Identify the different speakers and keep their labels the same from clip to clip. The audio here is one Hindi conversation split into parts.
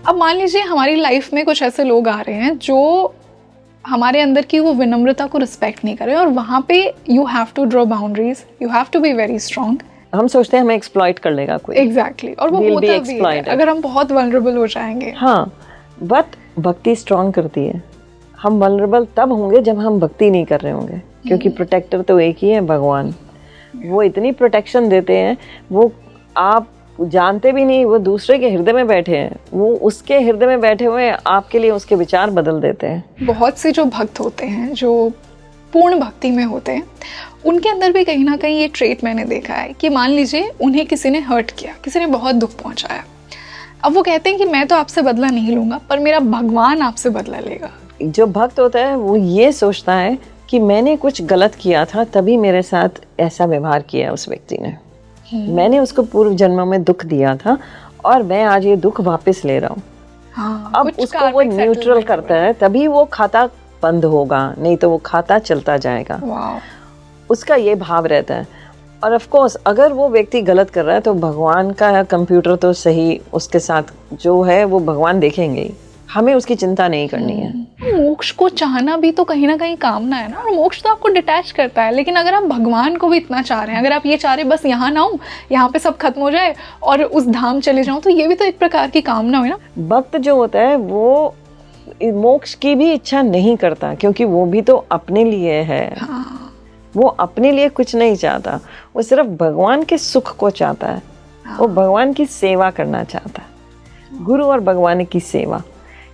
Speaker 1: अब मान लीजिए हमारी लाइफ में कुछ ऐसे लोग आ रहे हैं जो हमारे अंदर की वो विनम्रता को रिस्पेक्ट नहीं कर रहे, और वहाँ पे you have to draw boundaries, you have to be very strong.
Speaker 2: हम सोचते हैं हमें एक्सप्लॉइट कर लेगा कोई।
Speaker 1: एग्जैक्टली, और वो
Speaker 2: We'll
Speaker 1: होता भी है अगर हम बहुत वल्नरेबल हो जाएंगे।
Speaker 2: हाँ, बट भक्ति स्ट्रॉन्ग करती है। हम वल्नरेबल तब होंगे जब हम भक्ति नहीं कर रहे होंगे, क्योंकि प्रोटेक्टर तो एक ही है, भगवान। वो इतनी प्रोटेक्शन देते हैं, वो आप जानते भी नहीं, वो दूसरे के हृदय में बैठे हैं, वो उसके हृदय में बैठे हुए आपके लिए उसके विचार बदल देते हैं।
Speaker 1: बहुत से जो भक्त होते हैं, जो पूर्ण भक्ति में होते हैं, उनके अंदर भी कहीं ना कहीं ये ट्रेट मैंने देखा है कि मान लीजिए उन्हें किसी ने हर्ट किया, किसी ने बहुत दुख पहुंचाया, अब वो कहते हैं कि मैं तो आपसे बदला नहीं लूंगा, पर मेरा भगवान आपसे बदला लेगा।
Speaker 2: जो भक्त होता है वो ये सोचता है कि मैंने कुछ गलत किया था, तभी मेरे साथ ऐसा व्यवहार किया उस व्यक्ति ने। मैंने उसको पूर्व जन्म में दुख दिया था और मैं आज ये दुख वापस ले रहा हूँ।
Speaker 1: हाँ,
Speaker 2: अब उसको वो न्यूट्रल करता है, तभी वो खाता बंद होगा, नहीं तो वो खाता चलता जाएगा। उसका ये भाव रहता है। और ऑफ कोर्स अगर वो व्यक्ति गलत कर रहा है तो भगवान का कंप्यूटर तो सही उसके साथ जो है वो भगवान देखेंगे ही, हमें उसकी चिंता नहीं करनी है।
Speaker 1: मोक्ष को चाहना भी तो कहीं ना कहीं कामना है ना, और मोक्ष तो आपको डिटैच करता है, लेकिन अगर आप भगवान को भी इतना चाह रहे हैं, अगर आप ये चाह रहे बस यहाँ ना हूँ, यहाँ पे सब खत्म हो जाए और उस धाम चले जाऊँ, तो ये भी तो एक प्रकार की कामना हुई ना।
Speaker 2: भक्त जो होता है वो मोक्ष की भी इच्छा नहीं करता, क्योंकि वो भी तो अपने लिए है।
Speaker 1: हाँ।
Speaker 2: वो अपने लिए कुछ नहीं चाहता, वो सिर्फ भगवान के सुख को चाहता है।
Speaker 1: हाँ।
Speaker 2: वो भगवान की सेवा करना चाहता है। गुरु और भगवान की सेवा,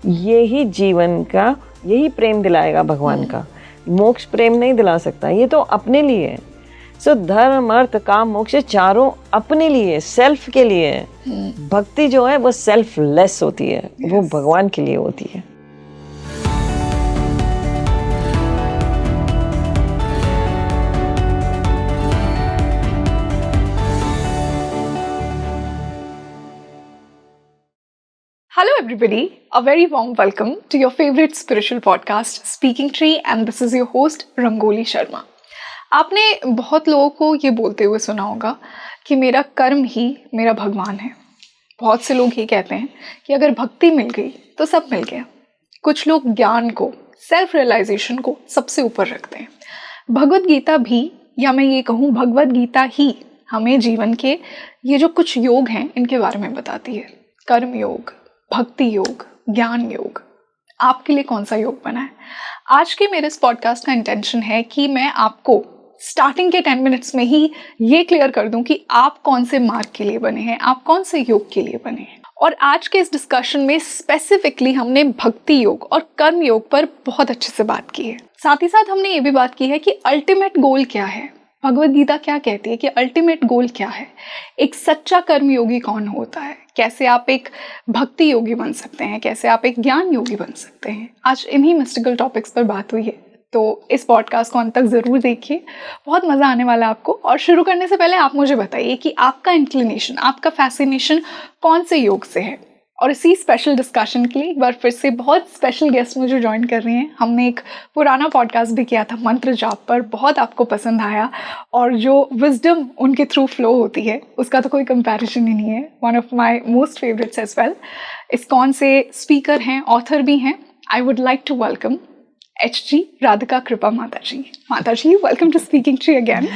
Speaker 2: यही जीवन का, यही प्रेम दिलाएगा भगवान का। मोक्ष प्रेम नहीं दिला सकता, ये तो अपने लिए है। सो धर्म अर्थ काम मोक्ष चारों अपने लिए, सेल्फ के लिए है। भक्ति जो है वो सेल्फलेस होती है, वो भगवान के लिए होती है।
Speaker 1: Hello everybody, a very warm welcome to your favorite spiritual podcast Speaking Tree, and this is your host Rangoli Sharma. आपने बहुत लोगों को ये बोलते हुए सुना होगा कि मेरा कर्म ही मेरा भगवान है। बहुत से लोग ये कहते हैं कि अगर भक्ति मिल गई तो सब मिल गया। कुछ लोग ज्ञान को, सेल्फ रियलाइजेशन को सबसे ऊपर रखते हैं। भगवद गीता भी, या मैं ये कहूँ भगवद गीता ही, हमें जीवन के ये जो कुछ योग हैं इनके बारे में बताती है। कर्म योग, भक्ति योग, ज्ञान योग, आपके लिए कौन सा योग बना है? आज के मेरे इस पॉडकास्ट का इंटेंशन है कि मैं आपको स्टार्टिंग के 10 मिनट्स में ही ये क्लियर कर दूं कि आप कौन से मार्ग के लिए बने हैं, आप कौन से योग के लिए बने हैं। और आज के इस डिस्कशन में स्पेसिफिकली हमने भक्ति योग और कर्म योग पर बहुत अच्छे से बात की है। साथ ही साथ हमने ये भी बात की है कि अल्टीमेट गोल क्या है, भगवद गीता क्या कहती है कि अल्टीमेट गोल क्या है, एक सच्चा कर्म योगी कौन होता है, कैसे आप एक भक्ति योगी बन सकते हैं, कैसे आप एक ज्ञान योगी बन सकते हैं। आज इन्हीं मिस्टिकल टॉपिक्स पर बात हुई है, तो इस पॉडकास्ट को अंत तक ज़रूर देखिए, बहुत मज़ा आने वाला है आपको। और शुरू करने से पहले आप मुझे बताइए कि आपका इंक्लिनेशन, आपका फैसिनेशन कौन से योग से है। और इसी स्पेशल डिस्कशन के लिए एक बार फिर से बहुत स्पेशल गेस्ट मुझे ज्वाइन कर रही हैं। हमने एक पुराना पॉडकास्ट भी किया था मंत्र जाप पर, बहुत आपको पसंद आया, और जो विजडम उनके थ्रू फ्लो होती है उसका तो कोई कंपैरिजन ही नहीं है। One of my most favourites as well. ISKCON से स्पीकर हैं, ऑथर भी हैं। I would like to welcome HG Radhika Kripa Mataji. Mataji, welcome to Speaking Tree again.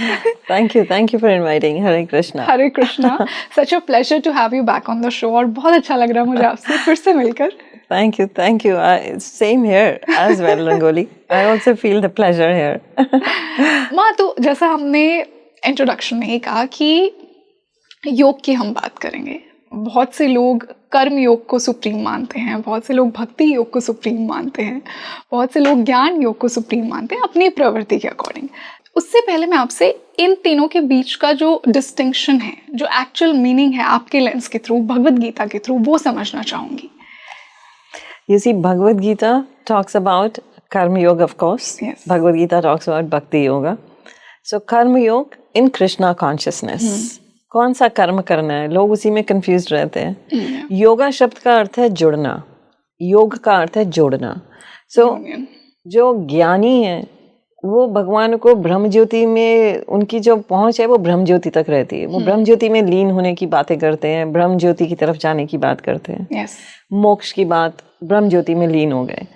Speaker 2: Thank you for inviting. Hare Krishna.
Speaker 1: Hare Krishna. Such a pleasure to have you back on the show. और बहुत अच्छा लग रहा है मुझे आपसे फिर से मिलकर।
Speaker 2: Thank you. Same here as well, Rangoli. I also feel the pleasure here.
Speaker 1: माँ, तो जैसा हमने इंट्रोडक्शन में ही कहा कि योग की हम बात करेंगे। बहुत से लोग कर्म योग को सुप्रीम मानते हैं, बहुत से लोग भक्ति योग को सुप्रीम मानते हैं, बहुत से लोग ज्ञान योग को सुप्रीम मानते हैं अपनी प्रवृत्ति के अकॉर्डिंग। उससे पहले मैं आपसे इन तीनों के बीच का जो डिस्टिंक्शन है, जो एक्चुअल मीनिंग है आपके लेंस के थ्रू, भगवद गीता के थ्रू, वो समझना चाहूंगी।
Speaker 2: You see, Bhagavad Gita talks about karma yoga, of course.
Speaker 1: Yes.
Speaker 2: Bhagavad Gita talks about bhakti yoga. So karma yoga in Krishna consciousness. कौन सा कर्म करना है, लोग उसी में कंफ्यूज रहते हैं। योगा शब्द का अर्थ है जुड़ना, योग का अर्थ है जोड़ना। सो जो ज्ञानी है वो भगवान को ब्रह्म ज्योति में उनकी जो पहुंच है वो ब्रह्म ज्योति तक रहती है। वो ब्रह्म ज्योति में लीन होने की बातें करते हैं, ब्रह्म ज्योति की तरफ जाने की बात करते हैं।
Speaker 1: yes.
Speaker 2: मोक्ष की बात, ब्रह्म ज्योति में लीन हो गए,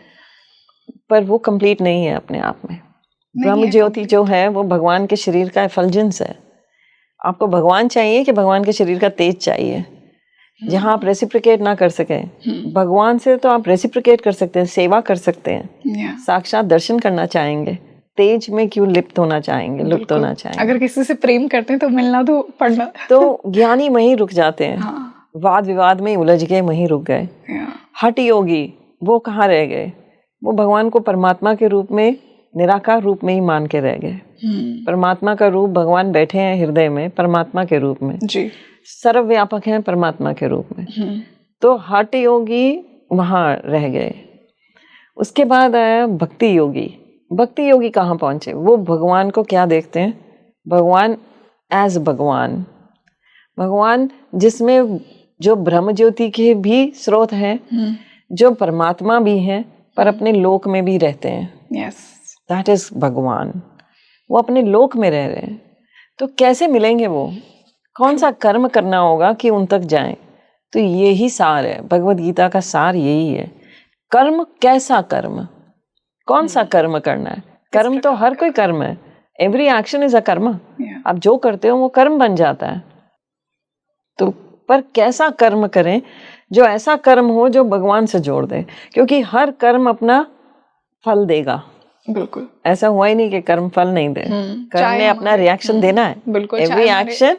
Speaker 2: पर वो कंप्लीट नहीं है अपने आप में। ब्रह्म ज्योति जो है वो भगवान के शरीर का एफल्जेंस है। आपको भगवान चाहिए कि भगवान के शरीर का तेज चाहिए? जहाँ आप रेसिप्रिकेट ना कर सकें, भगवान से तो आप रेसिप्रिकेट कर सकते हैं, सेवा कर सकते हैं, साक्षात दर्शन करना चाहेंगे, तेज में क्यों लिप्त होना चाहेंगे, लुप्त होना चाहेंगे?
Speaker 1: अगर किसी से प्रेम करते हैं तो मिलना तो पड़ना।
Speaker 2: तो ज्ञानी वहीं रुक जाते हैं। वाद विवाद में उलझ गए, वहीं रुक गए। हठ योगी वो कहाँ रह गए? वो भगवान को परमात्मा के रूप में, निराकार रूप में ही मान के रह गए। परमात्मा का रूप, भगवान बैठे हैं हृदय में परमात्मा के रूप में
Speaker 1: जी,
Speaker 2: सर्वव्यापक हैं परमात्मा के रूप में। तो हठ योगी वहां रह गए। उसके बाद आया भक्ति योगी। भक्ति योगी कहाँ पहुंचे? वो भगवान को क्या देखते हैं? भगवान एज भगवान, भगवान जिसमें जो ब्रह्म ज्योति के भी स्रोत हैं, जो परमात्मा भी हैं, पर अपने लोक में भी रहते हैं।
Speaker 1: yes.
Speaker 2: दैट इज भगवान। वो अपने लोक में रह रहे हैं। तो कैसे मिलेंगे वो? कौन सा कर्म करना होगा कि उन तक जाएं? तो यही सार है, भगवत गीता का सार यही है। कर्म, कैसा कर्म, कौन सा कर्म करना है? कर्म तो हर कोई कर्म है। एवरी एक्शन इज अ कर्म। आप जो करते हो वो कर्म बन जाता है। तो पर कैसा कर्म करें? जो ऐसा कर्म हो जो भगवान से जोड़ दे, क्योंकि हर कर्म अपना फल देगा।
Speaker 1: बिल्कुल
Speaker 2: ऐसा हुआ ही नहीं कि कर्म फल नहीं दे। कर्म ने अपना रिएक्शन देना है।
Speaker 1: बिल्कुल,
Speaker 2: every action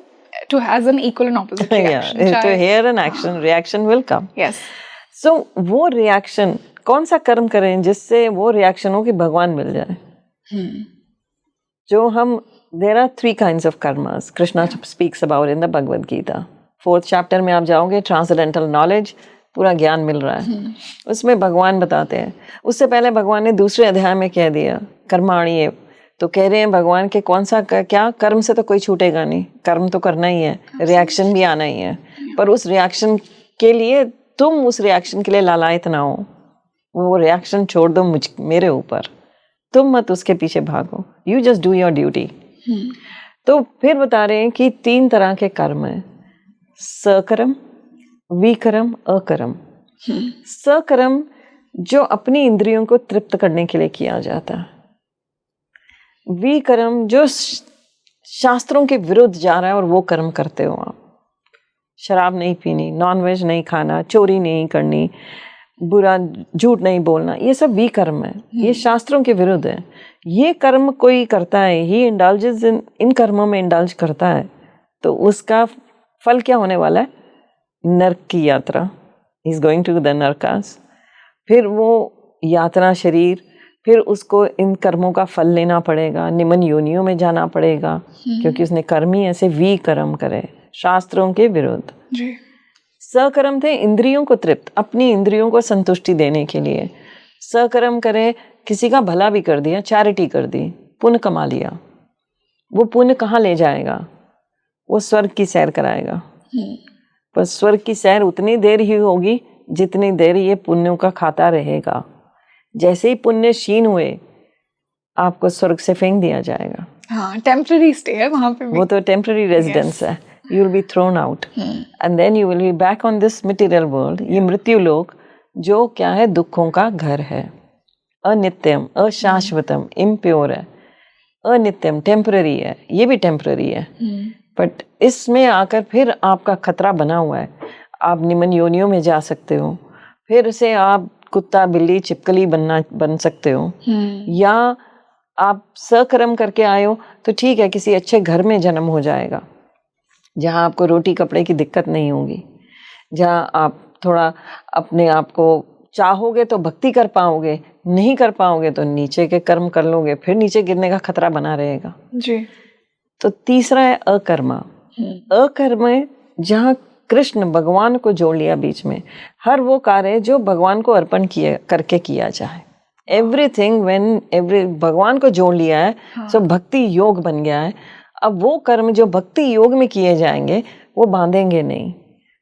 Speaker 1: to has an equal and opposite reaction.
Speaker 2: to hear an action, reaction will come.
Speaker 1: Yes.
Speaker 2: So वो रिएक्शन, कौन सा कर्म करें जिससे वो रिएक्शन हो कि भगवान मिल जाए? जो हम, there are 3 kinds of karmas Krishna speaks about in the Bhagavad Gita. 4th chapter में आप जाओगे, ट्रांसेंडेंटल नॉलेज, पूरा ज्ञान मिल रहा है। उसमें भगवान बताते हैं। उससे पहले भगवान ने दूसरे अध्याय में कह दिया कर्माणि एव। तो कह रहे हैं भगवान के कौन सा क्या कर्म से तो कोई छूटेगा नहीं, कर्म तो करना ही है, रिएक्शन भी आना ही है। पर उस रिएक्शन के लिए तुम उस रिएक्शन के लिए लालायत ना हो। वो रिएक्शन छोड़ दो मेरे ऊपर, तुम मत उसके पीछे भागो। You just do your duty. तो फिर बता रहे हैं कि 3 तरह के कर्म है, सकर्म, विकर्म, अकर्म। सकर्म जो अपनी इंद्रियों को तृप्त करने के लिए किया जाता है। विकर्म जो शास्त्रों के विरुद्ध जा रहा है और वो कर्म करते हो आप। शराब नहीं पीनी, नॉनवेज नहीं खाना, चोरी नहीं करनी, बुरा झूठ नहीं बोलना, ये सब विकर्म है। ये शास्त्रों के विरुद्ध है। ये कर्म कोई करता है, ही इंडल्जेस इन कर्मों में इंडल्ज करता है, तो उसका फल क्या होने वाला है? नरक की यात्रा। He is going to the narakas. फिर वो यात्रा शरीर, फिर उसको इन कर्मों का फल लेना पड़ेगा, निम्न योनियों में जाना पड़ेगा, क्योंकि उसने कर्म ही ऐसे विकर्म करे, शास्त्रों के विरुद्ध।
Speaker 1: जी।
Speaker 2: सकर्म थे इंद्रियों को तृप्त, अपनी इंद्रियों को संतुष्टि देने के लिए। सकर्म करे, किसी का भला भी कर दिया, चैरिटी कर दी, पुण्य कमा लिया। वो पुण्य कहाँ ले जाएगा? वो स्वर्ग की सैर कराएगा। पर स्वर्ग की सैर उतनी देर ही होगी जितनी देर ये पुण्यों का खाता रहेगा। जैसे ही पुण्य क्षीण हुए, आपको स्वर्ग से फेंक दिया जाएगा।
Speaker 1: हाँ, टेम्पररी स्टे है वहाँ पे भी।
Speaker 2: वो तो टेम्पररी रेजिडेंस है। You will be thrown out, and then you will be back on this material world. ये मृत्यु लोक जो क्या है? दुखों का घर है, अनित्यम, अशाश्वतम, इम्प्योर है, अनित्यम, टेम्पररी है। ये भी टेम्पररी है, बट इसमें आकर फिर आपका खतरा बना हुआ है। आप निम्न योनियों में जा सकते हो, फिर से आप कुत्ता, बिल्ली, छिपकली बन सकते हो, या आप सकर्म करके आए हो तो ठीक है, किसी अच्छे घर में जन्म हो जाएगा जहाँ आपको रोटी कपड़े की दिक्कत नहीं होगी, जहाँ आप थोड़ा अपने आप को चाहोगे तो भक्ति कर पाओगे, नहीं कर पाओगे तो नीचे के कर्म कर लोगे, फिर नीचे गिरने का खतरा बना रहेगा।
Speaker 1: जी। तो
Speaker 2: तीसरा है अकर्मा। अकर्म जहाँ कृष्ण भगवान को जोड़ लिया बीच में, हर वो कार्य जो भगवान को अर्पण करके किया जाए। एवरीथिंग भगवान को जोड़ लिया है, सो भक्ति योग बन गया है। अब वो कर्म जो भक्ति योग में किए जाएंगे वो बांधेंगे नहीं,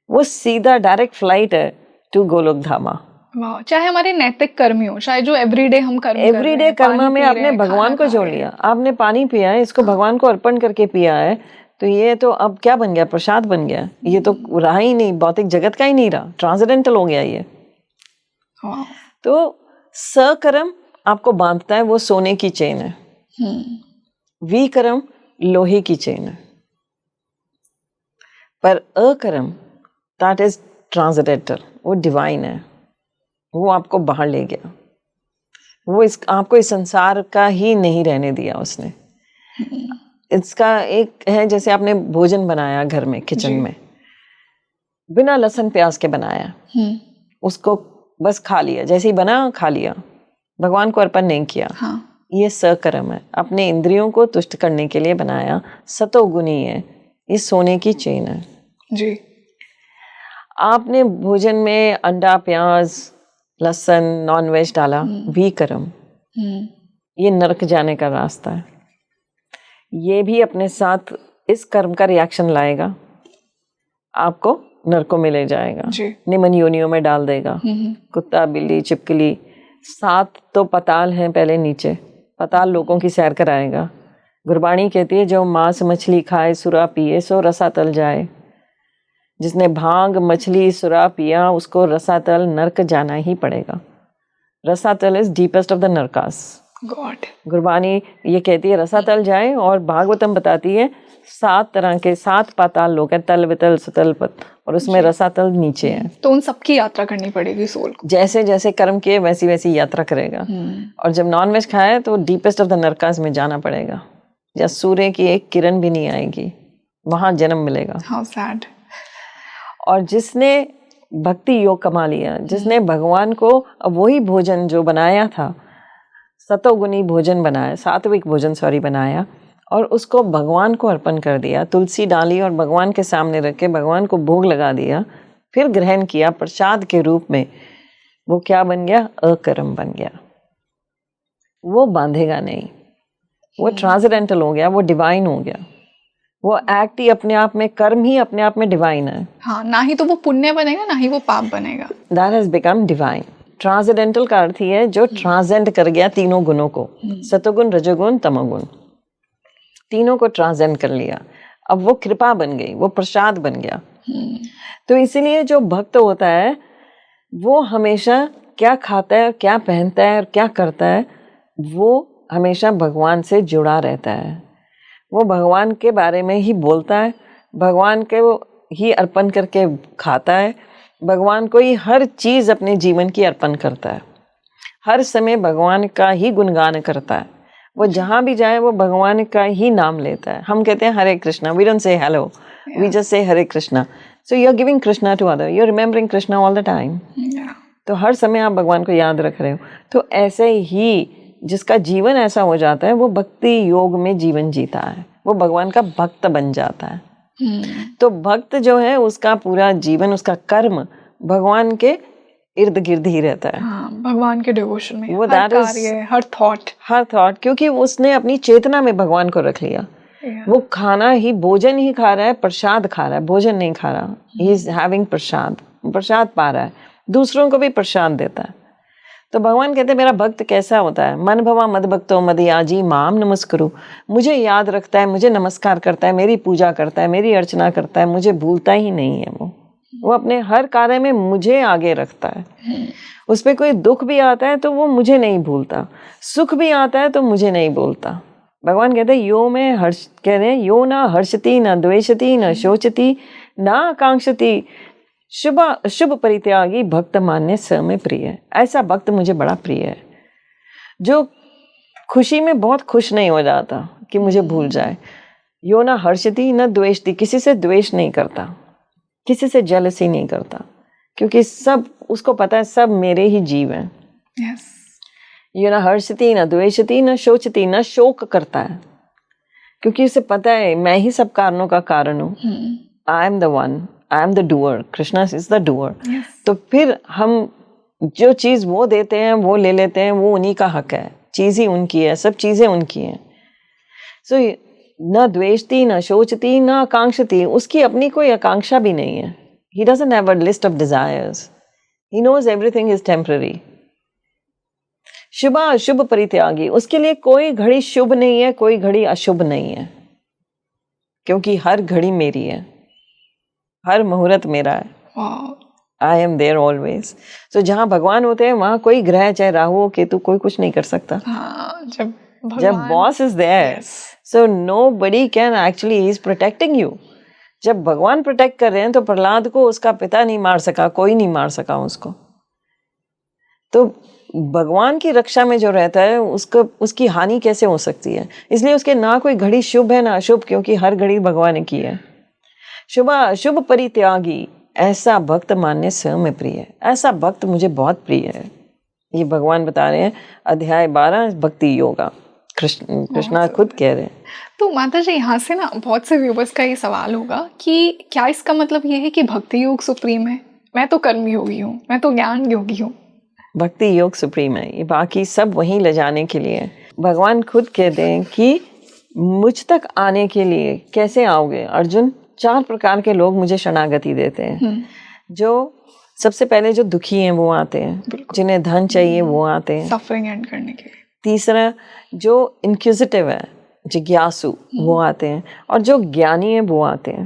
Speaker 2: वो सीधा डायरेक्ट फ्लाइट है टू गोलोक धामा।
Speaker 1: वाह, चाहे हमारे नैतिक कर्म ही हो, चाहे जो एवरीडे हम कर्म कर रहे हैं,
Speaker 2: एवरीडे कर्म
Speaker 1: पानी
Speaker 2: में
Speaker 1: पी रहे
Speaker 2: आपने
Speaker 1: हैं,
Speaker 2: भगवान
Speaker 1: खाना
Speaker 2: को
Speaker 1: खा
Speaker 2: जोड़
Speaker 1: रहे हैं।
Speaker 2: लिया, आपने पानी पिया है, इसको भगवान को अर्पण करके पिया है, तो ये तो अब क्या बन गया, प्रसाद बन गया। ये तो रहा ही नहीं, भौतिक जगत का ही नहीं रहा, ट्रांसेंडेंटल हो गया ये।
Speaker 1: वाह।
Speaker 2: तो सकर्म आपको बांधता है, वो सोने की चेन है। विकर्म लोहे की चेन है। पर अकर्म दैट इज ट्रांसेंडेंटल, वो डिवाइन है, वो आपको बाहर ले गया, वो आपको इस संसार का ही नहीं रहने दिया उसने। इसका एक है, जैसे आपने भोजन बनाया घर में किचन में, बिना लहसुन प्याज के बनाया, उसको बस खा लिया, जैसे ही बना खा लिया, भगवान को अर्पण नहीं किया।
Speaker 1: हाँ।
Speaker 2: ये सकर्म है, अपने इंद्रियों को तुष्ट करने के लिए बनाया, सतोगुणी है, ये सोने की चेन है
Speaker 1: जी।
Speaker 2: आपने भोजन में अंडा, प्याज, लहसुन, नॉन वेज डाला, विकर्म, ये नरक जाने का रास्ता है। ये भी अपने साथ इस कर्म का रिएक्शन लाएगा, आपको नरकों में ले जाएगा, निम्न योनियों में डाल देगा। कुत्ता, बिल्ली, छिपकली, 7 तो पताल हैं, पहले नीचे पताल लोगों की सैर कराएगा। गुरबाणी कहती है, जो मांस मछली खाए, सुरा पिए, सो रसातल जाए। जिसने भांग, मछली, सुरा पिया, उसको रसातल नरक जाना ही पड़ेगा। Rasatala is deepest of the narakas.
Speaker 1: God.
Speaker 2: Gurbani ये कहती है रसातल जाए, और भागवतम बताती है 7 तरह के 7 पाताल लोक है, तल, वितल, सुतल, पत, और उसमें रसातल नीचे है।
Speaker 1: तो उन सबकी यात्रा करनी पड़ेगी सोल को।
Speaker 2: जैसे जैसे कर्म किए वैसी वैसी यात्रा करेगा। और जब नॉनवेज खाए तो डीपेस्ट ऑफ द नरकास में जाना पड़ेगा, जहाँ सूर्य की एक किरण भी नहीं आएगी, वहां जन्म मिलेगा।
Speaker 1: How sad.
Speaker 2: और जिसने भक्ति योग कमा लिया, जिसने भगवान को वही भोजन जो बनाया था, सतोगुनी भोजन बनाया, सात्विक भोजन बनाया, और उसको भगवान को अर्पण कर दिया, तुलसी डाली और भगवान के सामने रख के भगवान को भोग लगा दिया, फिर ग्रहण किया प्रसाद के रूप में, वो क्या बन गया, अकर्म बन गया। वो बांधेगा नहीं, वो ट्रांसेंडेंटल हो गया, वो डिवाइन हो गया। वो एक्ट ही अपने आप में, कर्म ही अपने आप में डिवाइन है।
Speaker 1: हाँ, ना ही तो वो पुण्य बनेगा, ना ही वो पाप बनेगा।
Speaker 2: That has become divine. Transcendental का अर्थ ही है जो ट्रांसेंड कर गया तीनों गुणों को, सतोगुण, रजोगुण, तमोगुण, तीनों को ट्रांसेंड कर लिया। अब वो कृपा बन गई, वो प्रसाद बन गया। तो इसीलिए जो भक्त होता है वो हमेशा क्या खाता है और क्या पहनता है और क्या करता है, वो हमेशा भगवान से जुड़ा रहता है। वो भगवान के बारे में ही बोलता है, भगवान के वो ही अर्पण करके खाता है, भगवान को ही हर चीज़ अपने जीवन की अर्पण करता है, हर समय भगवान का ही गुणगान करता है। वो जहाँ भी जाए वो भगवान का ही नाम लेता है। हम कहते हैं Hare Krishna, we don't say hello, we just say Hare Krishna. So you are giving Krishna to other, you are remembering Krishna all the time. तो हर समय आप भगवान को याद रख रहे हो। तो ऐसे ही जिसका जीवन ऐसा हो जाता है वो भक्ति योग में जीवन जीता है, वो भगवान का भक्त बन जाता है। तो भक्त जो है उसका पूरा जीवन, उसका कर्म भगवान के इर्द गिर्द ही रहता है।
Speaker 1: हाँ, भगवान के डिवोशन में
Speaker 2: वो
Speaker 1: हर कार्य, हर थॉट,
Speaker 2: क्योंकि उसने अपनी चेतना में भगवान को रख लिया। वो खाना ही, भोजन ही खा रहा है, प्रसाद खा रहा है, भोजन नहीं खा रहा। ही इज हैविंग प्रसाद, प्रसाद पा रहा है, दूसरों को भी प्रसाद देता है। तो भगवान कहते हैं मेरा भक्त कैसा होता है, मन भवा मद भक्तो मदयाजी माम नमस्कुरु, मुझे याद रखता है, मुझे नमस्कार करता है, मेरी पूजा करता है, मेरी अर्चना करता है, मुझे भूलता ही नहीं है। वो अपने हर कार्य में मुझे आगे रखता है। उस पर कोई दुख भी आता है तो वो मुझे नहीं भूलता, सुख भी आता है तो मुझे नहीं भूलता। भगवान कहते हैं यो में हर्ष, कह रहे हैं यो ना हर्षति न द्वेषति न शोचति न आकांक्षति, शुभ परित्यागी भक्त मान्य स में प्रिय। ऐसा भक्त मुझे बड़ा प्रिय है, जो खुशी में बहुत खुश नहीं हो जाता कि मुझे भूल जाए। यो ना हर्षति न द्वेषति, किसी से द्वेष नहीं करता, किसी से जेलसी नहीं करता, क्योंकि सब उसको पता है सब मेरे ही जीव हैं।
Speaker 1: yes.
Speaker 2: यो ना हर्षति न द्वेषति न शोचति, न शोक करता है, क्योंकि उसे पता है मैं ही सब कारणों का कारण हूँ। I am the one, I am the doer, Krishna is the doer. तो फिर हम जो चीज़ वो देते हैं वो ले लेते हैं, वो उन्हीं का हक है, चीज़ ही उनकी है, सब चीज़ें उनकी हैं। सो न द्वेषती न शोचती न आकांक्षती, उसकी अपनी कोई आकांक्षा भी नहीं है। He doesn't have a list of desires, He knows everything is temporary. शुभ अशुभ परित्यागी, उसके लिए कोई घड़ी शुभ नहीं है, कोई घड़ी अशुभ नहीं है, क्योंकि हर घड़ी मेरी है, हर मुहूर्त मेरा है.
Speaker 1: Wow.
Speaker 2: I am there always. So जहाँ भगवान होते हैं वहाँ कोई ग्रह चाहे राहु हो केतु कोई कुछ नहीं कर सकता.
Speaker 1: हाँ,
Speaker 2: जब boss is there, so nobody can actually, he is protecting you. जब भगवान प्रोटेक्ट कर रहे हैं तो प्रहलाद को उसका पिता नहीं मार सका, कोई नहीं मार सका उसको. तो भगवान की रक्षा में जो रहता है उसको, उसकी हानि कैसे हो सकती है? इसलिए उसके ना कोई घड़ी शुभ है ना अशुभ, क्योंकि हर घड़ी भगवान ने की है. शुभ अशुभ परित्यागी, ऐसा भक्त मानने स्वयं में प्रिय है. ऐसा भक्त मुझे बहुत प्रिय है. ये भगवान बता रहे हैं अध्याय 12 भक्ति योगा. कृष्णा खुद कह रहे हैं.
Speaker 1: तो माता जी, यहाँ से ना बहुत से व्यूवर्स का ये सवाल होगा कि क्या इसका मतलब ये है कि भक्ति योग सुप्रीम है? मैं तो कर्म योगी हूँ, मैं तो ज्ञान योगी हूँ.
Speaker 2: भक्ति योग सुप्रीम है, ये बाकी सब वहीं ले जाने के लिए है. भगवान खुद कहते हैं कि मुझ तक आने के लिए कैसे आओगे अर्जुन? 4 प्रकार के लोग मुझे शरणागति देते हैं. जो सबसे पहले जो दुखी हैं वो आते हैं, जिन्हें धन चाहिए वो आते हैं
Speaker 1: सफरिंग एंड करने के लिए.
Speaker 2: तीसरा जो इंक्विजिटिव है, जिज्ञासु, वो आते हैं. और जो ज्ञानी है वो आते हैं.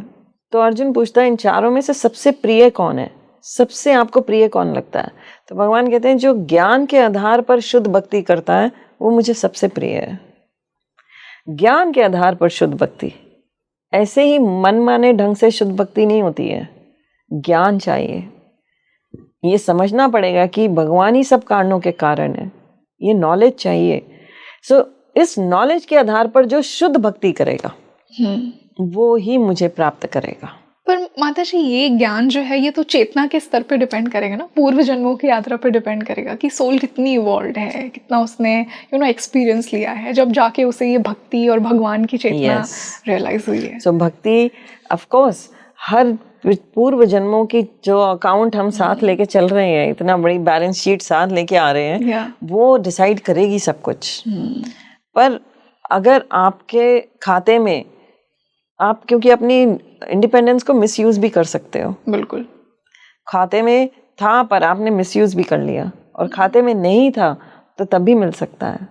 Speaker 2: तो अर्जुन पूछता है इन चारों में से सबसे प्रिय कौन है? सबसे आपको प्रिय कौन लगता है? तो भगवान कहते हैं जो ज्ञान के आधार पर शुद्ध भक्ति करता है वो मुझे सबसे प्रिय है. ज्ञान के आधार पर शुद्ध भक्ति, ऐसे ही मनमाने ढंग से शुद्ध भक्ति नहीं होती है. ज्ञान चाहिए. ये समझना पड़ेगा कि भगवान ही सब कारणों के कारण है. ये नॉलेज चाहिए. सो इस नॉलेज के आधार पर जो शुद्ध भक्ति करेगा वो ही मुझे प्राप्त करेगा.
Speaker 1: पर माता जी, ये ज्ञान जो है ये तो चेतना के स्तर पे डिपेंड करेगा ना, पूर्व जन्मों की यात्रा पे डिपेंड करेगा कि सोल कितनी इवॉल्व है, कितना उसने एक्सपीरियंस लिया है, जब जाके उसे ये भक्ति और भगवान की चेतना रियलाइज हुई है.
Speaker 2: सो भक्ति ऑफ कोर्स हर पूर्व जन्मों की जो अकाउंट हम साथ लेके चल रहे हैं, इतना बड़ी बैलेंस शीट साथ लेके आ रहे हैं, वो डिसाइड करेगी सब कुछ. पर अगर आपके खाते में आप, क्योंकि अपनी इंडिपेंडेंस को मिसयूज भी कर सकते हो.
Speaker 1: बिल्कुल.
Speaker 2: खाते में था पर आपने मिसयूज भी कर लिया, और खाते में नहीं था तो तब भी मिल सकता है,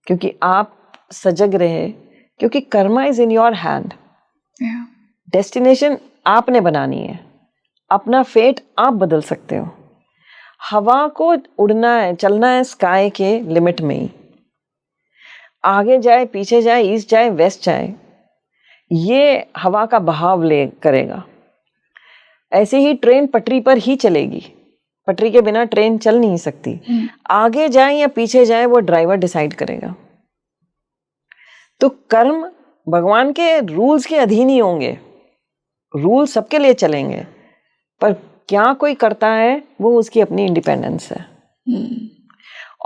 Speaker 2: क्योंकि आप सजग रहे, क्योंकि Karma is in your hand. Destination आपने बनानी है, अपना फेट आप बदल सकते हो. हवा को उड़ना है, चलना है स्काई के लिमिट में ही. आगे जाए, पीछे जाए, ईस्ट जाए, वेस्ट जाए, ये हवा का बहाव ले करेगा. ऐसे ही ट्रेन पटरी पर ही चलेगी, पटरी के बिना ट्रेन चल नहीं सकती. आगे जाए या पीछे जाए वो ड्राइवर डिसाइड करेगा. तो कर्म भगवान के रूल्स के अधीन ही होंगे. रूल सबके लिए चलेंगे, पर क्या कोई करता है वो उसकी अपनी इंडिपेंडेंस है.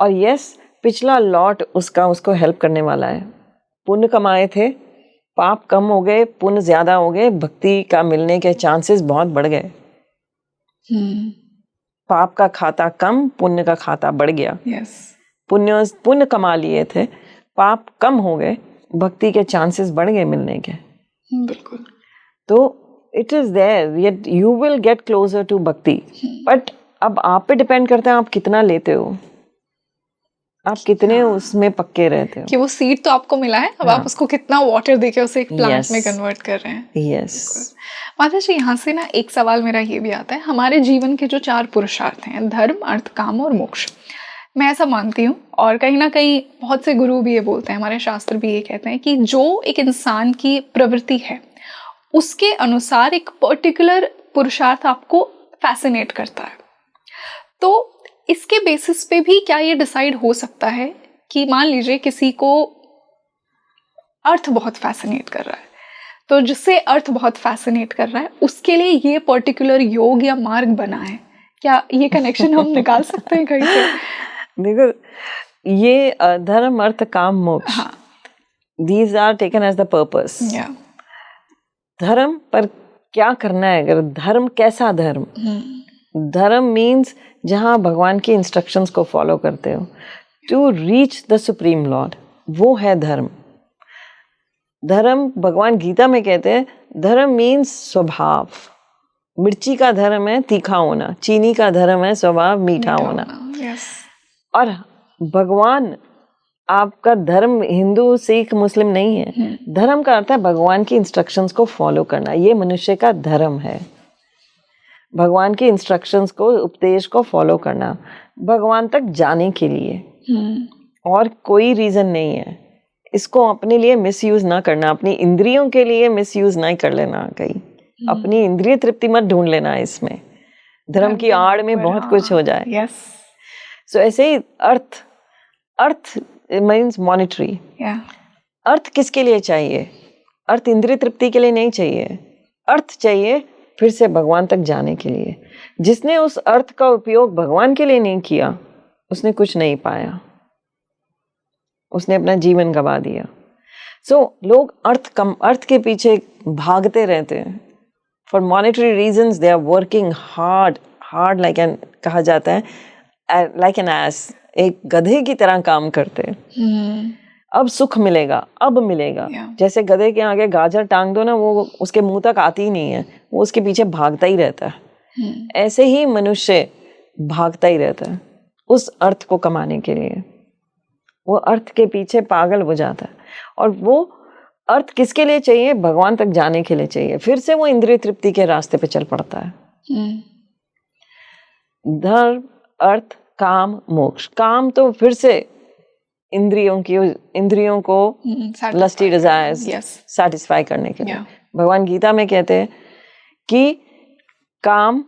Speaker 2: और यस, पिछला लॉट उसको हेल्प करने वाला है. पुण्य कमाए थे, पाप कम हो गए, पुण्य ज्यादा हो गए, भक्ति का मिलने के चांसेस बहुत बढ़ गए. पाप का खाता कम, पुण्य का खाता बढ़ गया. पुण्य कमा लिए थे, पाप कम हो गए, भक्ति के चांसेस बढ़ गए मिलने के.
Speaker 1: बिल्कुल.
Speaker 2: तो it is there, yet you will get closer to bhakti. But अब आप पे डिपेंड करता है आप कितना लेते हो, आप कितने उसमें पक्के रहते हो.
Speaker 1: कि वो सीड तो आपको मिला है, अब आप उसको कितना वाटर देके उसे एक प्लांट में कन्वर्ट कर रहे हैं.
Speaker 2: यस.
Speaker 1: माता जी, यहाँ से ना एक सवाल मेरा ये भी आता है, हमारे जीवन के जो 4 पुरुषार्थ हैं, धर्म, अर्थ, काम और मोक्ष, मैं ऐसा मानती हूँ, और कहीं ना कहीं बहुत से गुरु भी ये बोलते हैं, हमारे शास्त्र भी ये कहते हैं कि जो एक इंसान की प्रवृत्ति है उसके अनुसार एक पर्टिकुलर पुरुषार्थ आपको फैसिनेट करता है. तो इसके बेसिस पे भी क्या ये डिसाइड हो सकता है कि मान लीजिए किसी को अर्थ बहुत फैसिनेट कर रहा है, तो जिससे अर्थ बहुत फैसिनेट कर रहा है उसके लिए ये पर्टिकुलर योग या मार्ग बना है, क्या ये कनेक्शन हम निकाल सकते हैं कहीं से?
Speaker 2: देखो, ये धर्म, artha, kama, moksha, these are taken as the purpose. धर्म पर क्या करना है, अगर धर्म, कैसा धर्म? धर्म मीन्स जहाँ भगवान की इंस्ट्रक्शंस को फॉलो करते हो to reach the supreme lord, वो है धर्म. धर्म भगवान गीता में कहते हैं, धर्म मीन्स स्वभाव. मिर्ची का धर्म है तीखा होना, चीनी का धर्म है स्वभाव मीठा होना।
Speaker 1: यस।
Speaker 2: और भगवान, आपका धर्म हिंदू सिख मुस्लिम नहीं है। धर्म का अर्थ है भगवान की इंस्ट्रक्शंस को फॉलो करना, ये मनुष्य का धर्म है। भगवान की इंस्ट्रक्शंस को, उपदेश को फॉलो करना भगवान तक जाने के लिए, और कोई रीजन नहीं है। इसको अपने लिए मिसयूज ना करना, अपनी इंद्रियों के लिए मिसयूज ना कर लेना कहीं। अपनी इंद्रिय तृप्ति मत ढूंढ लेना इसमें, धर्म की आड़ में बहुत कुछ हो जाए।
Speaker 1: यस।
Speaker 2: सो ऐसे ही अर्थ मीन्स मॉनिटरी। अर्थ किसके लिए चाहिए? अर्थ इंद्रिय तृप्ति के लिए नहीं चाहिए। अर्थ चाहिए फिर से भगवान तक जाने के लिए। जिसने उस अर्थ का उपयोग भगवान के लिए नहीं किया, उसने कुछ नहीं पाया, उसने अपना जीवन गंवा दिया। लोग अर्थ के पीछे भागते रहते हैं। For monetary reasons they are working hard like an, कहा जाता है लाइक एन एस, एक गधे की तरह काम करते हैं। अब सुख मिलेगा, अब मिलेगा। जैसे गधे के आगे गाजर टांग दो ना, वो उसके मुंह तक आती ही नहीं है, वो उसके पीछे भागता ही रहता है। ऐसे ही मनुष्य भागता ही रहता है उस अर्थ को कमाने के लिए। वो अर्थ के पीछे पागल हो जाता है, और वो अर्थ किसके लिए चाहिए? भगवान तक जाने के लिए चाहिए। फिर से वो इंद्रिय तृप्ति के रास्ते पे चल पड़ता है। धर्म, अर्थ, काम, मोक्ष। काम तो फिर से इंद्रियों को लस्टी डिजायर्स सैटिस्फाई करने के लिए। भगवान गीता में कहते हैं कि काम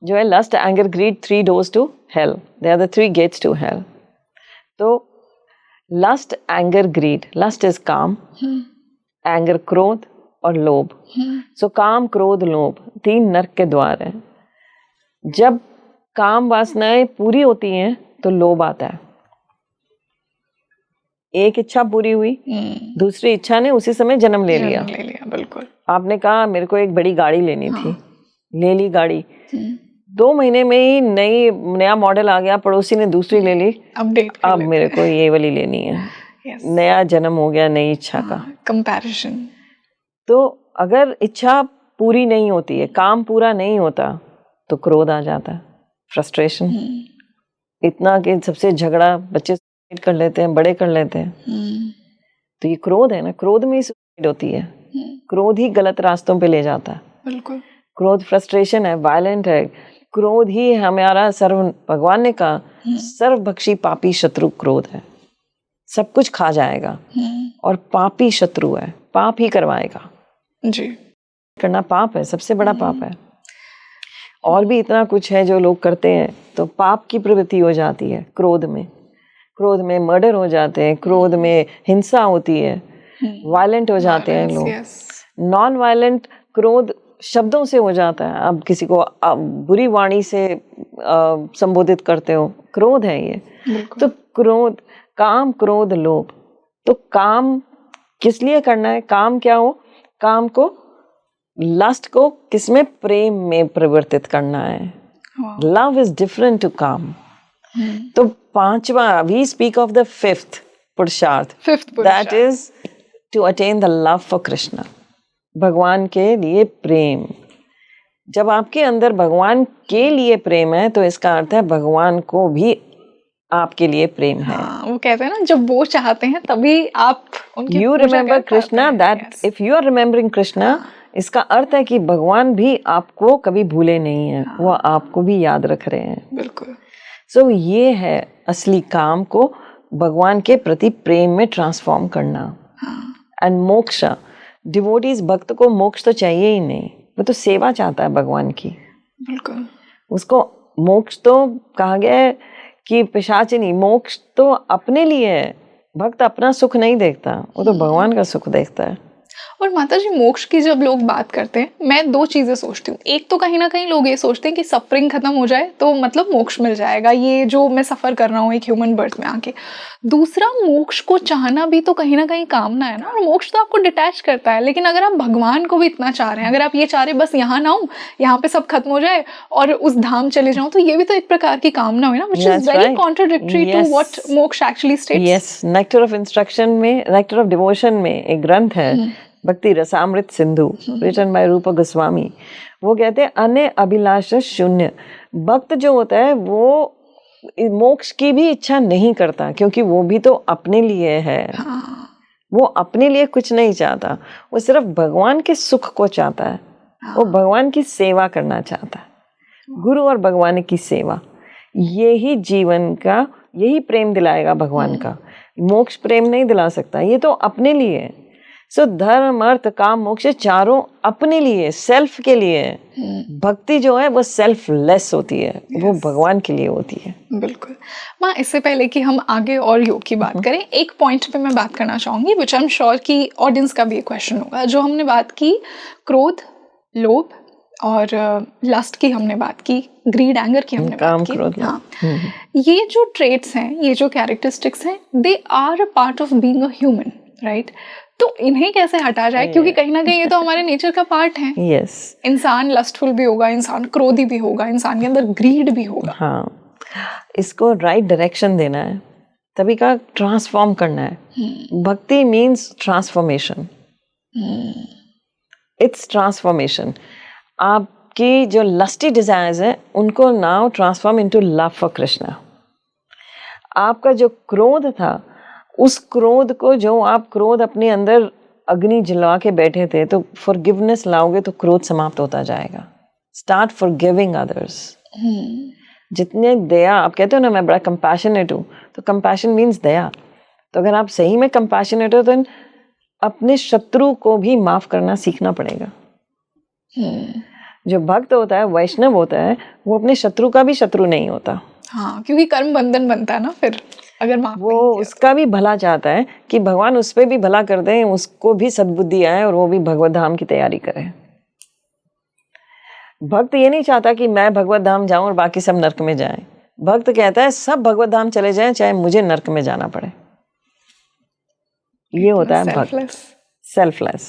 Speaker 2: जो है, lust, anger, greed, 3 doors to hell, they are the 3 gates to hell. तो lust, anger, greed. Lust is kaam, anger krodh, और लोभ। सो काम, क्रोध, लोभ 3 नरक के द्वार हैं। जब काम वासनाएं पूरी होती हैं तो लोभ आता है। एक इच्छा पूरी हुई, दूसरी इच्छा ने उसी समय जन्म ले लिया।
Speaker 1: बिल्कुल।
Speaker 2: आपने कहा मेरे को एक बड़ी गाड़ी लेनी थी, ले ली गाड़ी। 2 महीने में ही नया मॉडल आ गया, पड़ोसी ने दूसरी ले ली,
Speaker 1: अपडेट
Speaker 2: अब मेरे को ये वाली लेनी है। नया जन्म हो गया नई इच्छा का,
Speaker 1: कंपैरिजन।
Speaker 2: तो अगर इच्छा पूरी नहीं होती है, काम पूरा नहीं होता, तो क्रोध आ जाता है, फ्रस्ट्रेशन। इतना कि सबसे झगड़ा बच्चे कर लेते हैं, बड़े कर लेते हैं। तो ये क्रोध है ना, क्रोध में ही सुसाइड होती है। क्रोध ही गलत रास्तों पे ले जाता है।
Speaker 1: बिल्कुल।
Speaker 2: क्रोध फ्रस्ट्रेशन है, वायलेंट है। क्रोध ही हमारा भगवान ने कहा सर्वभक्षी पापी शत्रु क्रोध है। सब कुछ खा जाएगा, और पापी शत्रु है, पाप ही करवाएगा।
Speaker 1: जी,
Speaker 2: करना पाप है, सबसे बड़ा पाप है। और भी इतना कुछ है जो लोग करते हैं, तो पाप की प्रवृत्ति हो जाती है क्रोध में। क्रोध में मर्डर हो जाते हैं, क्रोध में हिंसा होती है, वायलेंट हो जाते हैं लोग। नॉन वायलेंट क्रोध शब्दों से हो जाता है। अब किसी को बुरी वाणी से संबोधित करते हो, क्रोध है ये। तो क्रोध, काम, क्रोध, लोभ। तो काम किस लिए करना है? काम क्या हो? काम को, लस्ट को किसमें? प्रेम में परिवर्तित करना है। लव इज डिफरेंट टू काम। तो 5वां, we speak of the 5th purushartha, that is to attain the love for Krishna. भगवान के लिए प्रेम। जब आपके अंदर भगवान के लिए प्रेम है, तो इसका अर्थ है भगवान को भी आपके लिए प्रेम है।
Speaker 1: वो कहते हैं ना, जब वो चाहते हैं तभी आप उनकी
Speaker 2: you remember Krishna, that if you are remembering Krishna, इसका अर्थ है कि भगवान भी आपको कभी भूले नहीं है, वो आपको भी याद रख रहे हैं।
Speaker 1: बिल्कुल।
Speaker 2: सो ये है असली काम को भगवान के प्रति प्रेम में ट्रांसफॉर्म करना। एंड मोक्ष, डिवोटीज, भक्त को मोक्ष तो चाहिए ही नहीं, वो तो सेवा चाहता है भगवान की।
Speaker 1: बिल्कुल।
Speaker 2: उसको मोक्ष तो कहा गया है कि पिशाचिनी, मोक्ष तो अपने लिए है। भक्त अपना सुख नहीं देखता, वो तो भगवान का सुख देखता है।
Speaker 1: और माता जी, मोक्ष की जब लोग बात करते हैं, मैं 2 चीजें सोचती हूँ। एक तो कहीं ना कहीं लोग ये सोचते हैं कि सफरिंग खत्म हो जाए तो मतलब मोक्ष मिल जाएगा, ये जो मैं सफर कर रहा हूँ एक ह्यूमन बर्थ में आके। दूसरा, मोक्ष को चाहना भी तो कहीं ना कहीं कामना है ना, और मोक्ष तो आपको डिटैच करता है। लेकिन अगर आप भगवान को भी इतना चाह रहे हैं, अगर आप ये चाह रहे बस यहाँ ना हो, यहाँ पे सब खत्म हो जाए और उस धाम चले जाऊं, तो ये भी तो एक प्रकार की कामना हुई ना, which is very contradictory to what moksha actually states.
Speaker 2: Yes, nectar of instruction में, नेक्टर ऑफ डिवोशन में एक ग्रंथ है, भक्ति रसामृत सिंधु रिटन बाय रूपा गोस्वामी। वो कहते हैं अन्य अभिलाष शून्य। भक्त जो होता है वो मोक्ष की भी इच्छा नहीं करता, क्योंकि वो भी तो अपने लिए है। वो अपने लिए कुछ नहीं चाहता, वो सिर्फ भगवान के सुख को चाहता है। वो भगवान की सेवा करना चाहता है, गुरु और भगवान की सेवा। यही जीवन का, यही प्रेम दिलाएगा भगवान का। मोक्ष प्रेम नहीं दिला सकता, ये तो अपने लिए है। सो धर्म अर्थ काम मोक्ष चारों अपने लिए, सेल्फ के लिए है। भक्ति जो है वो सेल्फलेस होती है, वो भगवान के लिए होती है।
Speaker 1: बिल्कुल माँ, इससे पहले कि हम आगे और योग की बात करें, एक पॉइंट पे मैं बात करना चाहूंगी विच आई एम श्योर कि ऑडियंस का भी एक क्वेश्चन होगा। जो हमने बात की क्रोध, लोभ और लस्ट की हमने बात की, ग्रीड, एंगर की हमने बात की। हाँ, ये जो ट्रेट्स हैं, ये जो कैरेक्टरिस्टिक्स हैं, they are a part of being a human, right? तो इन्हें कैसे हटा जाए, क्योंकि कहीं ना कहीं ये तो हमारे नेचर का पार्ट है।
Speaker 2: यस,
Speaker 1: इंसान लस्टफुल भी होगा, इंसान क्रोधी भी होगा, इंसान के अंदर ग्रीड भी होगा।
Speaker 2: हाँ, इसको राइट डायरेक्शन देना है, तभी का ट्रांसफॉर्म करना है। भक्ति मीन्स ट्रांसफॉर्मेशन, इट्स ट्रांसफॉर्मेशन। आपकी जो लस्टी डिजायर्स हैं उनको now transform into love for Krishna. आपका जो क्रोध था, उस क्रोध को, जो आप क्रोध अपने अंदर अग्नि जला के बैठे थे, तो फॉरगिवनेस लाओगे तो क्रोध समाप्त होता जाएगा। Start forgiving others. जितने दया, आप कहते हो ना मैं बड़ा कंपैशनेट हूँ, तो कंपैशन मीन्स दया। तो अगर आप सही में कंपैशनेट हो तो अपने शत्रु को भी माफ करना सीखना पड़ेगा। जो भक्त होता है, वैष्णव होता है, वो अपने शत्रु का भी शत्रु नहीं होता।
Speaker 1: हाँ, क्योंकि कर्म बंधन बनता है ना फिर, अगर माफ
Speaker 2: वो उसका भी भला चाहता है कि भगवान उस पर भी भला कर दें, उसको भी सद्बुद्धि आए और वो भी भगवत धाम की तैयारी करे। भक्त ये नहीं चाहता कि मैं भगवत धाम जाऊं और बाकी सब नरक में जाएं। भक्त कहता है सब भगवत धाम चले जाएं, चाहे मुझे नरक में जाना पड़े। ये होता है भक्त, सेल्फलेस।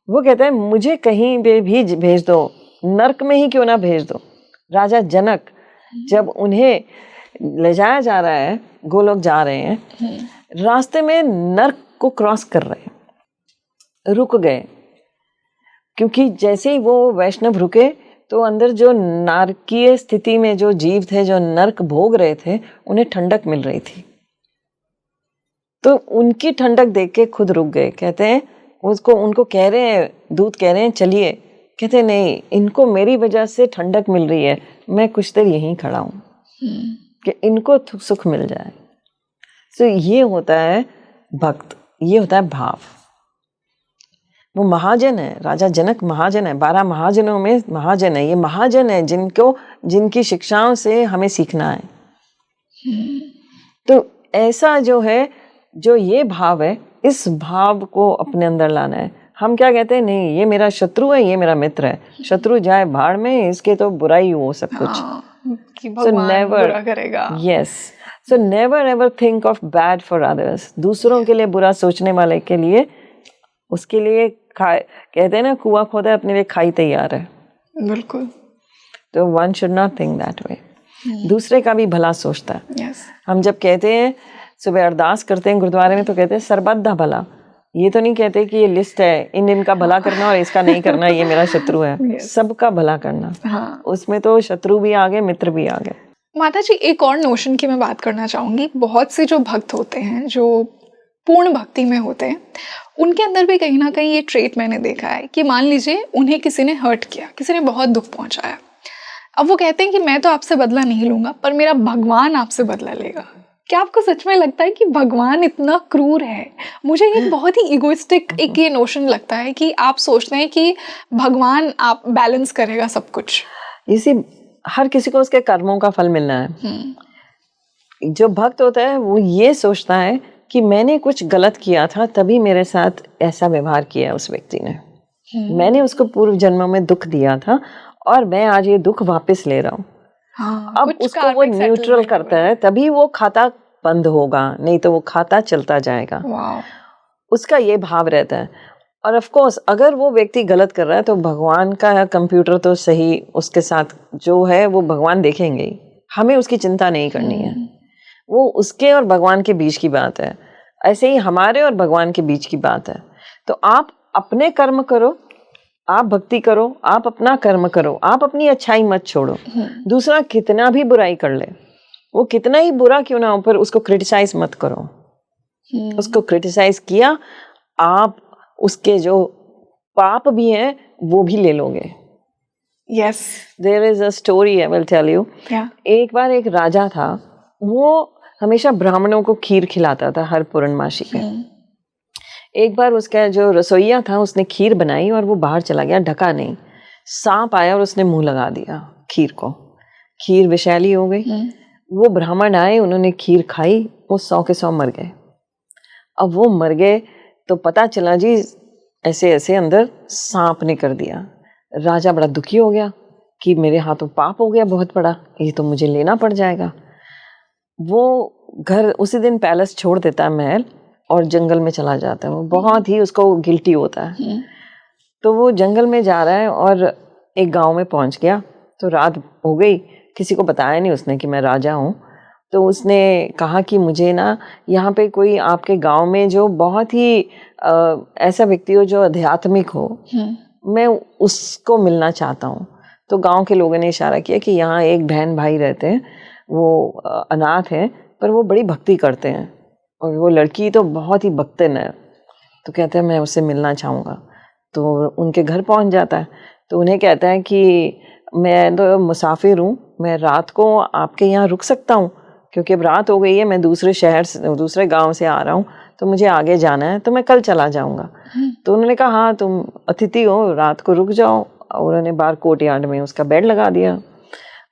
Speaker 2: वो कहता है मुझे कहीं पे भी भेज दो, नरक में ही क्यों ना भेज दो। राजा जनक जब उन्हें ले जाया जा रहा है, गोलोक जा रहे हैं, रास्ते में नरक को क्रॉस कर रहे हैं, रुक गए, क्योंकि जैसे ही वो वैष्णव रुके तो अंदर जो नारकीय स्थिति में जो जीव थे, जो नरक भोग रहे थे, उन्हें ठंडक मिल रही थी। तो उनकी ठंडक देख के खुद रुक गए। कहते हैं उनको कह रहे हैं, दूत कह रहे हैं चलिए, कहते नहीं, इनको मेरी वजह से ठंडक मिल रही है, मैं कुछ देर यहीं खड़ा हूँ कि इनको सुख मिल जाए। तो ये होता है भक्त, ये होता है भाव। वो महाजन है, राजा जनक महाजन है, 12 महाजनों में महाजन है। ये महाजन है जिनकी शिक्षाओं से हमें सीखना है। तो ऐसा जो है, जो ये भाव है, इस भाव को अपने अंदर लाना है। हम क्या कहते हैं, नहीं ये मेरा शत्रु है, ये मेरा मित्र है। शत्रु जाए भाड़ में, इसके तो बुराई हो सब कुछ।
Speaker 1: कि भगवान बुरा करेगा।
Speaker 2: Yes, so never ever think of bad for others. दूसरों के लिए बुरा सोचने वाले के लिए, उसके लिए कहते हैं ना, कुआं खोदा है अपने लिए खाई तैयार है।
Speaker 1: बिल्कुल।
Speaker 2: तो one should not think that way. दूसरे का भी भला सोचता है।
Speaker 1: yes.
Speaker 2: हम जब कहते हैं, सुबह अरदास करते हैं गुरुद्वारे में, तो कहते हैं सर्वदा भला। ये तो नहीं कहते कि ये लिस्ट है, इनका भला करना और इसका नहीं करना, ये मेरा शत्रु है। yes. सबका भला करना।
Speaker 1: हाँ.
Speaker 2: उसमें तो शत्रु भी आ गए, मित्र भी आ गए।
Speaker 1: माता जी, एक और नोशन की मैं बात करना चाहूंगी। बहुत से जो भक्त होते हैं, जो पूर्ण भक्ति में होते हैं, उनके अंदर भी कहीं ना कहीं ये ट्रेट मैंने देखा है कि मान लीजिए उन्हें किसी ने हर्ट किया, किसी ने बहुत दुख पहुंचाया। अब वो कहते हैं कि मैं तो आपसे बदला नहीं लूंगा, पर मेरा भगवान आपसे बदला लेगा। क्या आपको सच में लगता है कि भगवान इतना क्रूर है? मुझे ये बहुत ही इगोइस्टिक एक ये नोशन लगता है कि आप सोचते हैं कि भगवान आप बैलेंस करेगा सब कुछ।
Speaker 2: इसी हर किसी को उसके कर्मों का फल मिलना है। जो भक्त होता है वो ये सोचता है कि मैंने कुछ गलत किया था, तभी मेरे साथ ऐसा व्यवहार किया उस व्यक्ति ने। मैंने उसको पूर्व जन्मों में दुख दिया था और मैं आज ये दुख वापस ले रहा हूँ।
Speaker 1: हाँ,
Speaker 2: अब उसको वो न्यूट्रल करता है, तभी वो खाता बंद होगा, नहीं तो वो खाता चलता जाएगा। उसका ये भाव रहता है। और ऑफ कोर्स अगर वो व्यक्ति गलत कर रहा है तो भगवान का कंप्यूटर तो सही उसके साथ जो है वो भगवान देखेंगे ही, हमें उसकी चिंता नहीं करनी है। वो उसके और भगवान के बीच की बात है, ऐसे ही हमारे और भगवान के बीच की बात है। तो आप अपने कर्म करो, आप भक्ति करो, आप अपना कर्म करो, आप अपनी अच्छाई मत छोड़ो। दूसरा कितना भी बुराई कर ले, वो कितना ही बुरा क्यों ना हो, पर उसको क्रिटिसाइज मत करो। उसको क्रिटिसाइज किया, आप उसके जो पाप भी हैं वो भी ले लोगे।
Speaker 1: Yes.
Speaker 2: There is a story I will tell you.
Speaker 1: Yeah.
Speaker 2: एक बार एक राजा था, वो हमेशा ब्राह्मणों को खीर खिलाता था हर पूर्णमासी पे। एक बार उसका जो रसोइया था उसने खीर बनाई और वो बाहर चला गया, ढका नहीं। सांप आया और उसने मुंह लगा दिया खीर को, खीर विषैली हो गई। वो ब्राह्मण आए, उन्होंने खीर खाई, वो 100 के 100 मर गए। अब वो मर गए तो पता चला जी ऐसे ऐसे अंदर सांप ने कर दिया। राजा बड़ा दुखी हो गया कि मेरे हाथों पाप हो गया बहुत बड़ा, ये तो मुझे लेना पड़ जाएगा। वो घर उसी दिन पैलेस छोड़ देता है, महल, और जंगल में चला जाता है। वो बहुत ही उसको गिल्टी होता है। तो वो जंगल में जा रहा है और एक गांव में पहुंच गया। तो रात हो गई, किसी को बताया नहीं उसने कि मैं राजा हूँ। तो उसने कहा कि मुझे ना यहाँ पे कोई आपके गांव में जो बहुत ही ऐसा व्यक्ति हो जो आध्यात्मिक हो, मैं उसको मिलना चाहता हूँ। तो गांव के लोगों ने इशारा किया कि यहाँ एक बहन भाई रहते हैं, वो अनाथ हैं पर वो बड़ी भक्ति करते हैं और वो लड़की तो बहुत ही भक्तन है। तो कहते हैं मैं उससे मिलना चाहूँगा। तो उनके घर पहुँच जाता है। तो उन्हें कहता है कि मैं तो मुसाफिर हूँ, मैं रात को आपके यहाँ रुक सकता हूँ क्योंकि अब रात हो गई है, मैं दूसरे शहर से, दूसरे गांव से आ रहा हूँ, तो मुझे आगे जाना है, तो मैं कल चला जाऊँगा। तो उन्होंने कहा हाँ तुम अतिथि हो, रात को रुक जाओ। और उन्होंने बाहर कोर्टयार्ड में उसका बेड लगा दिया।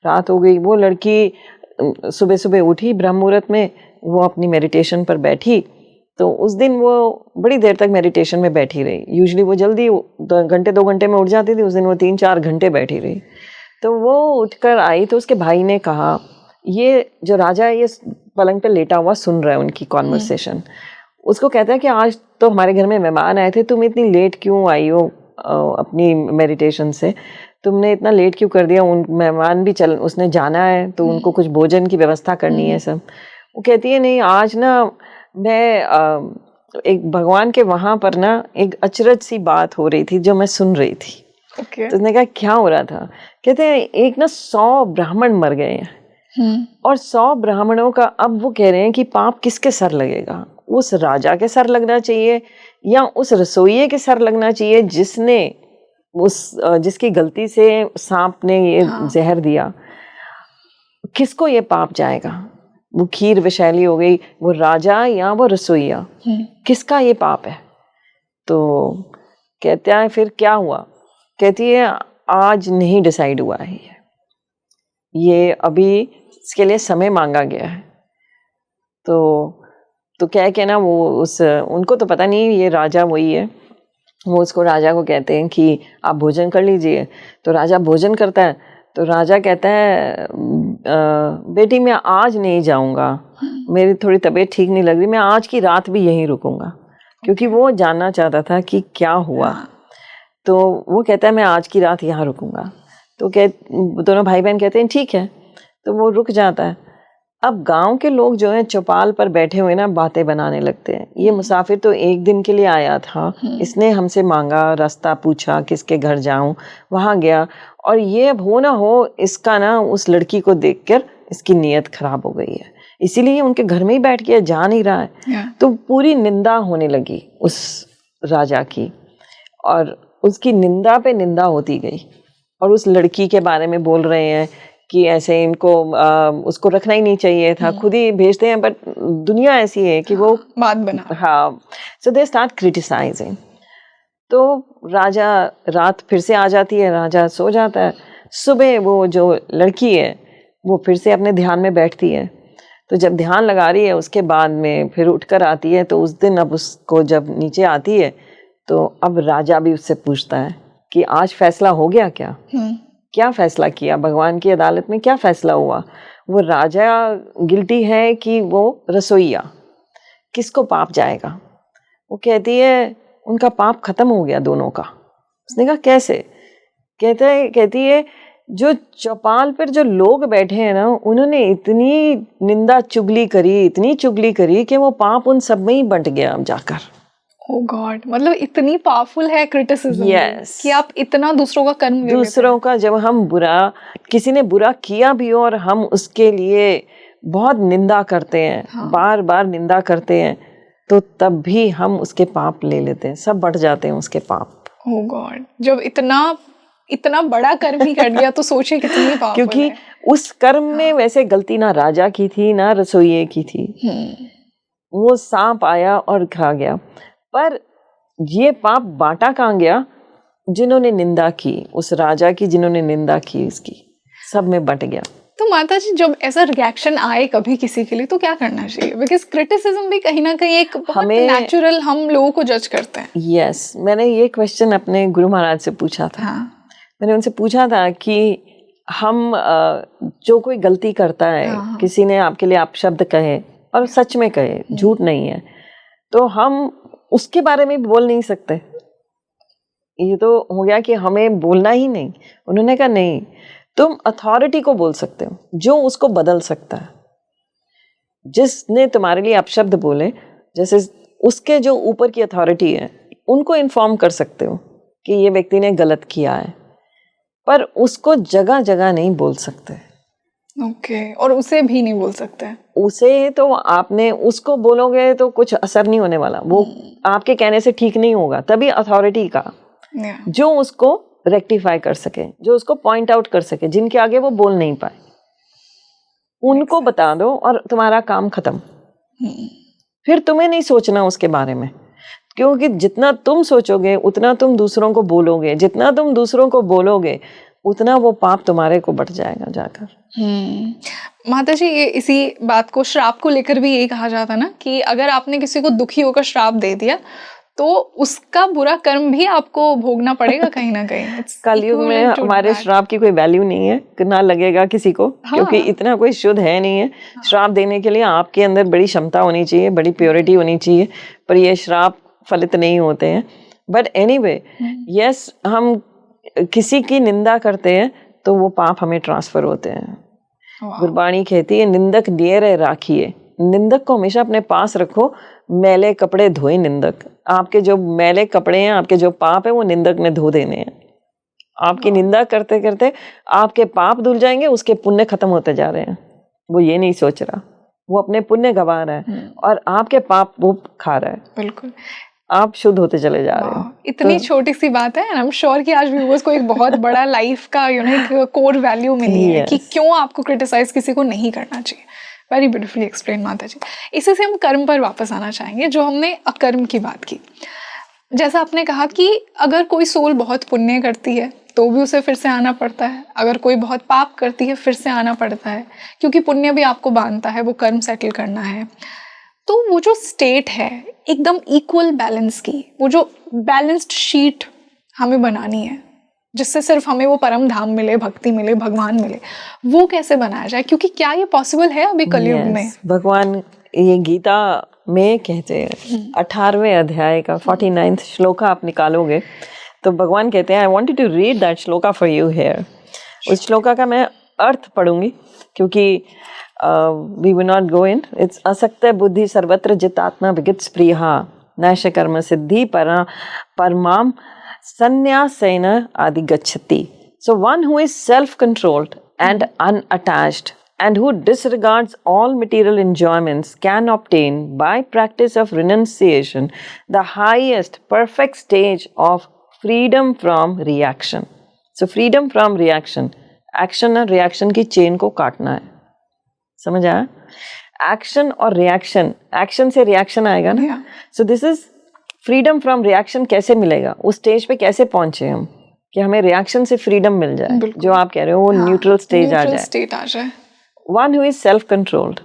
Speaker 2: रात हो गई, वो लड़की सुबह सुबह उठी ब्रह्म मुहूर्त में, वो अपनी मेडिटेशन पर बैठी। तो उस दिन वो बड़ी देर तक मेडिटेशन में बैठी रही। यूजुअली वो जल्दी 2 घंटे में उठ जाती थी, उस दिन वो 3-4 घंटे बैठी रही। तो वो उठकर आई तो उसके भाई ने कहा, ये जो राजा है ये पलंग पे लेटा हुआ सुन रहा है उनकी कॉन्वर्सेशन। उसको कहता है कि आज तो हमारे घर में मेहमान आए थे, तुम इतनी लेट क्यों आई हो अपनी मेडिटेशन से, तुमने इतना लेट क्यों कर दिया? उन मेहमान भी उसने जाना है तो उनको कुछ भोजन की व्यवस्था करनी है सब। वो कहती है नहीं, आज ना मैं एक भगवान के वहाँ पर ना एक अचरज सी बात हो रही थी जो मैं सुन रही थी। तो उसने कहा क्या हो रहा था? कहते हैं एक ना 100 ब्राह्मण मर गए हैं और 100 ब्राह्मणों का अब वो कह रहे हैं कि पाप किसके सर लगेगा? उस राजा के सर लगना चाहिए या उस रसोइये के सर लगना चाहिए जिसकी गलती से सांप ने ये जहर दिया? किसको ये पाप जाएगा? वो खीर विषैली हो गई, वो राजा या वो रसोइया, किसका ये पाप है? तो कहते हैं फिर क्या हुआ? कहती है आज नहीं डिसाइड हुआ है, ये अभी इसके लिए समय मांगा गया है। तो क्या कहना वो उनको तो पता नहीं ये राजा वही है। वो उसको राजा को कहते हैं कि आप भोजन कर लीजिए। तो राजा भोजन करता है। तो राजा कहता है बेटी मैं आज नहीं जाऊंगा, मेरी थोड़ी तबीयत ठीक नहीं लग रही, मैं आज की रात भी यहीं रुकूंगा, क्योंकि वो जानना चाहता था कि क्या हुआ। तो वो कहता है मैं आज की रात यहाँ रुकूंगा। तो दोनों भाई बहन कहते हैं ठीक है। तो वो रुक जाता है। अब गांव के लोग जो हैं चौपाल पर बैठे हुए ना बातें बनाने लगते हैं। ये मुसाफिर तो एक दिन के लिए आया था, इसने हमसे मांगा, रास्ता पूछा किसके घर जाऊं, वहां गया, और ये अब हो ना हो इसका ना उस लड़की को देखकर इसकी नीयत खराब हो गई है, इसीलिए उनके घर में ही बैठ गया, जा नहीं रहा है। तो पूरी निंदा होने लगी उस राजा की, और उसकी निंदा पे निंदा होती गई। और उस लड़की के बारे में बोल रहे हैं कि ऐसे इनको उसको रखना ही नहीं चाहिए था, खुद ही भेजते हैं, बट दुनिया ऐसी है कि वो
Speaker 1: बात बना।
Speaker 2: हाँ, सो दे स्टार्ट क्रिटिसाइजिंग। तो राजा रात फिर से आ जाती है, राजा सो जाता है। सुबह वो जो लड़की है वो फिर से अपने ध्यान में बैठती है। तो जब ध्यान लगा रही है उसके बाद में फिर उठकर आती है। तो उस दिन अब उसको जब नीचे आती है तो अब राजा भी उससे पूछता है कि आज फैसला हो गया क्या? क्या फैसला किया भगवान की अदालत में, क्या फैसला हुआ? वो राजा गिल्टी है कि वो रसोइया, किसको पाप जाएगा? वो कहती है उनका पाप खत्म हो गया दोनों का। उसने कहा कैसे? कहती है जो चौपाल पर जो लोग बैठे हैं ना, उन्होंने इतनी निंदा चुगली करी, इतनी चुगली करी कि वो पाप उन सब में ही बंट गया अब जाकर।
Speaker 1: ओ गॉड, मतलब इतनी पावरफुल है क्रिटिसिज्म
Speaker 2: Yes.
Speaker 1: कि आप इतना दूसरों का कर्म ले लेते
Speaker 2: दूसरों का जब हम किसी ने बुरा किया भी हो और हम उसके लिए बहुत निंदा करते हैं,
Speaker 1: हाँ।
Speaker 2: बार बार निंदा करते हैं, तो तब भी हम उसके पाप ले लेते हैं, सब बढ़ जाते हैं उसके पाप।
Speaker 1: ओ गॉड, जब इतना बड़ा कर्म ही कर लिया तो सोचिए कितनी पावरफुल
Speaker 2: क्योंकि
Speaker 1: है।
Speaker 2: उस कर्म में वैसे गलती ना राजा की थी ना रसोइये की थी, वो सांप आया और खा गया, पर ये पाप बांटा कहाँ गया? जिन्होंने निंदा की उस राजा की, जिन्होंने निंदा की उसकी, सब में बंट गया।
Speaker 1: तो माता जी, जब ऐसा रिएक्शन आए कभी किसी के लिए तो क्या करना चाहिए? बिकॉज क्रिटिसिज्म भी कहीं ना कहीं एक बहुत नेचुरल, हम लोगों को जज करते हैं।
Speaker 2: यस, मैंने ये क्वेश्चन अपने गुरु महाराज से पूछा था।
Speaker 1: हाँ।
Speaker 2: मैंने उनसे पूछा था कि हम जो कोई गलती करता है, किसी ने आपके लिए अपशब्द कहे और सच में कहे, झूठ नहीं है, तो हम उसके बारे में बोल नहीं सकते। ये तो हो गया कि हमें बोलना ही नहीं। उन्होंने कहा नहीं, तुम अथॉरिटी को बोल सकते हो जो उसको बदल सकता है। जिसने तुम्हारे लिए अपशब्द बोले, जैसे उसके जो ऊपर की अथॉरिटी है, उनको इन्फॉर्म कर सकते हो कि ये व्यक्ति ने गलत किया है, पर उसको जगह जगह नहीं बोल सकते।
Speaker 1: ओके, और उसे भी नहीं बोल सकते।
Speaker 2: उसे तो आपने उसको बोलोगे तो कुछ असर नहीं होने वाला, वो आपके कहने से ठीक नहीं होगा। तभी अथॉरिटी का जो उसको रेक्टिफाई कर सके, जो उसको पॉइंट आउट कर सके, जिनके आगे वो बोल नहीं पाए, उनको बता दो और तुम्हारा काम खत्म। फिर तुम्हें नहीं सोचना उसके बारे में, क्योंकि जितना तुम सोचोगे उतना तुम दूसरों को बोलोगे, जितना तुम दूसरों को बोलोगे उतना वो पाप तुम्हारे को बढ़ जाएगा जाकर।
Speaker 1: माता जी, ये इसी बात को, श्राप को लेकर भी यही कहा जाता है ना कि अगर आपने किसी को दुखी होकर श्राप दे दिया तो उसका बुरा कर्म भी आपको भोगना पड़ेगा कहीं ना कहीं।
Speaker 2: कलयुग में हमारे श्राप की कोई वैल्यू नहीं है, ना लगेगा किसी को। हाँ। क्योंकि इतना कोई शुद्ध है नहीं है। हाँ। श्राप देने के लिए आपके अंदर बड़ी क्षमता होनी चाहिए, बड़ी प्योरिटी होनी चाहिए, पर ये श्राप फलित नहीं होते हैं। बट एनीवे, यस, हम किसी की निंदा करते हैं तो वो पाप हमें ट्रांसफर होते हैं। गुरबाणी कहती है, निंदक नियर राखिए। निंदक को हमेशा अपने पास रखो, मैले कपड़े धोए निंदक। आपके जो मैले कपड़े हैं, आपके जो पाप है, वो निंदक ने धो देने हैं। आपकी निंदा करते करते आपके पाप धुल जाएंगे, उसके पुण्य खत्म होते जा रहे हैं। वो ये नहीं सोच रहा, वो अपने पुण्य गवा रहा है और आपके पाप वो खा रहा है।
Speaker 1: बिल्कुल,
Speaker 2: आप शुद्ध होते चले जा रहे हो।
Speaker 1: इतनी छोटी सी बात है, आई एम श्योर कि आज व्यूअर्स को एक बहुत बड़ा लाइफ का एक कोर वैल्यू मिली है कि क्यों आपको क्रिटिसाइज किसी को नहीं करना चाहिए। वेरी ब्यूटीफुली एक्सप्लेन माता जी। इसी से हम कर्म पर वापस आना चाहेंगे, जो हमने अकर्म की बात की। जैसा आपने कहा कि अगर कोई सोल बहुत पुण्य करती है तो भी उसे फिर से आना पड़ता है, अगर कोई बहुत पाप करती है फिर से आना पड़ता है, क्योंकि पुण्य भी आपको बांधता है, वो कर्म सेटल करना है। तो वो जो स्टेट है एकदम इक्वल बैलेंस की, वो जो बैलेंस्ड शीट हमें बनानी है, जिससे सिर्फ हमें वो परम धाम मिले, भक्ति मिले, भगवान मिले, वो कैसे बनाया जाए? क्योंकि क्या ये पॉसिबल है अभी कलयुग में?
Speaker 2: भगवान ये गीता में कहते हैं, 18वें अध्याय का 49th श्लोका आप निकालोगे तो भगवान कहते हैं, I want to read that shloka for you here. उस श्लोका का मैं अर्थ पढ़ूंगी, क्योंकि we will not go in. It's asakta buddhi sarvatra jitatma vigit spriha naisha karma siddhi paramam sanyasena adi gacchati. So one who is self-controlled and unattached and who disregards all material enjoyments can obtain by practice of renunciation the highest perfect stage of freedom from reaction. So freedom from reaction, action और reaction की chain को काटना है। समझ आया? एक्शन और रिएक्शन, एक्शन से रिएक्शन आएगा ना। So this is freedom from reaction. कैसे मिलेगा? उस स्टेज पे कैसे पहुंचे हम कि हमें रिएक्शन से फ्रीडम मिल जाए, जो आप कह रहे हो, वो न्यूट्रल स्टेज आ जाए। One who is self controlled,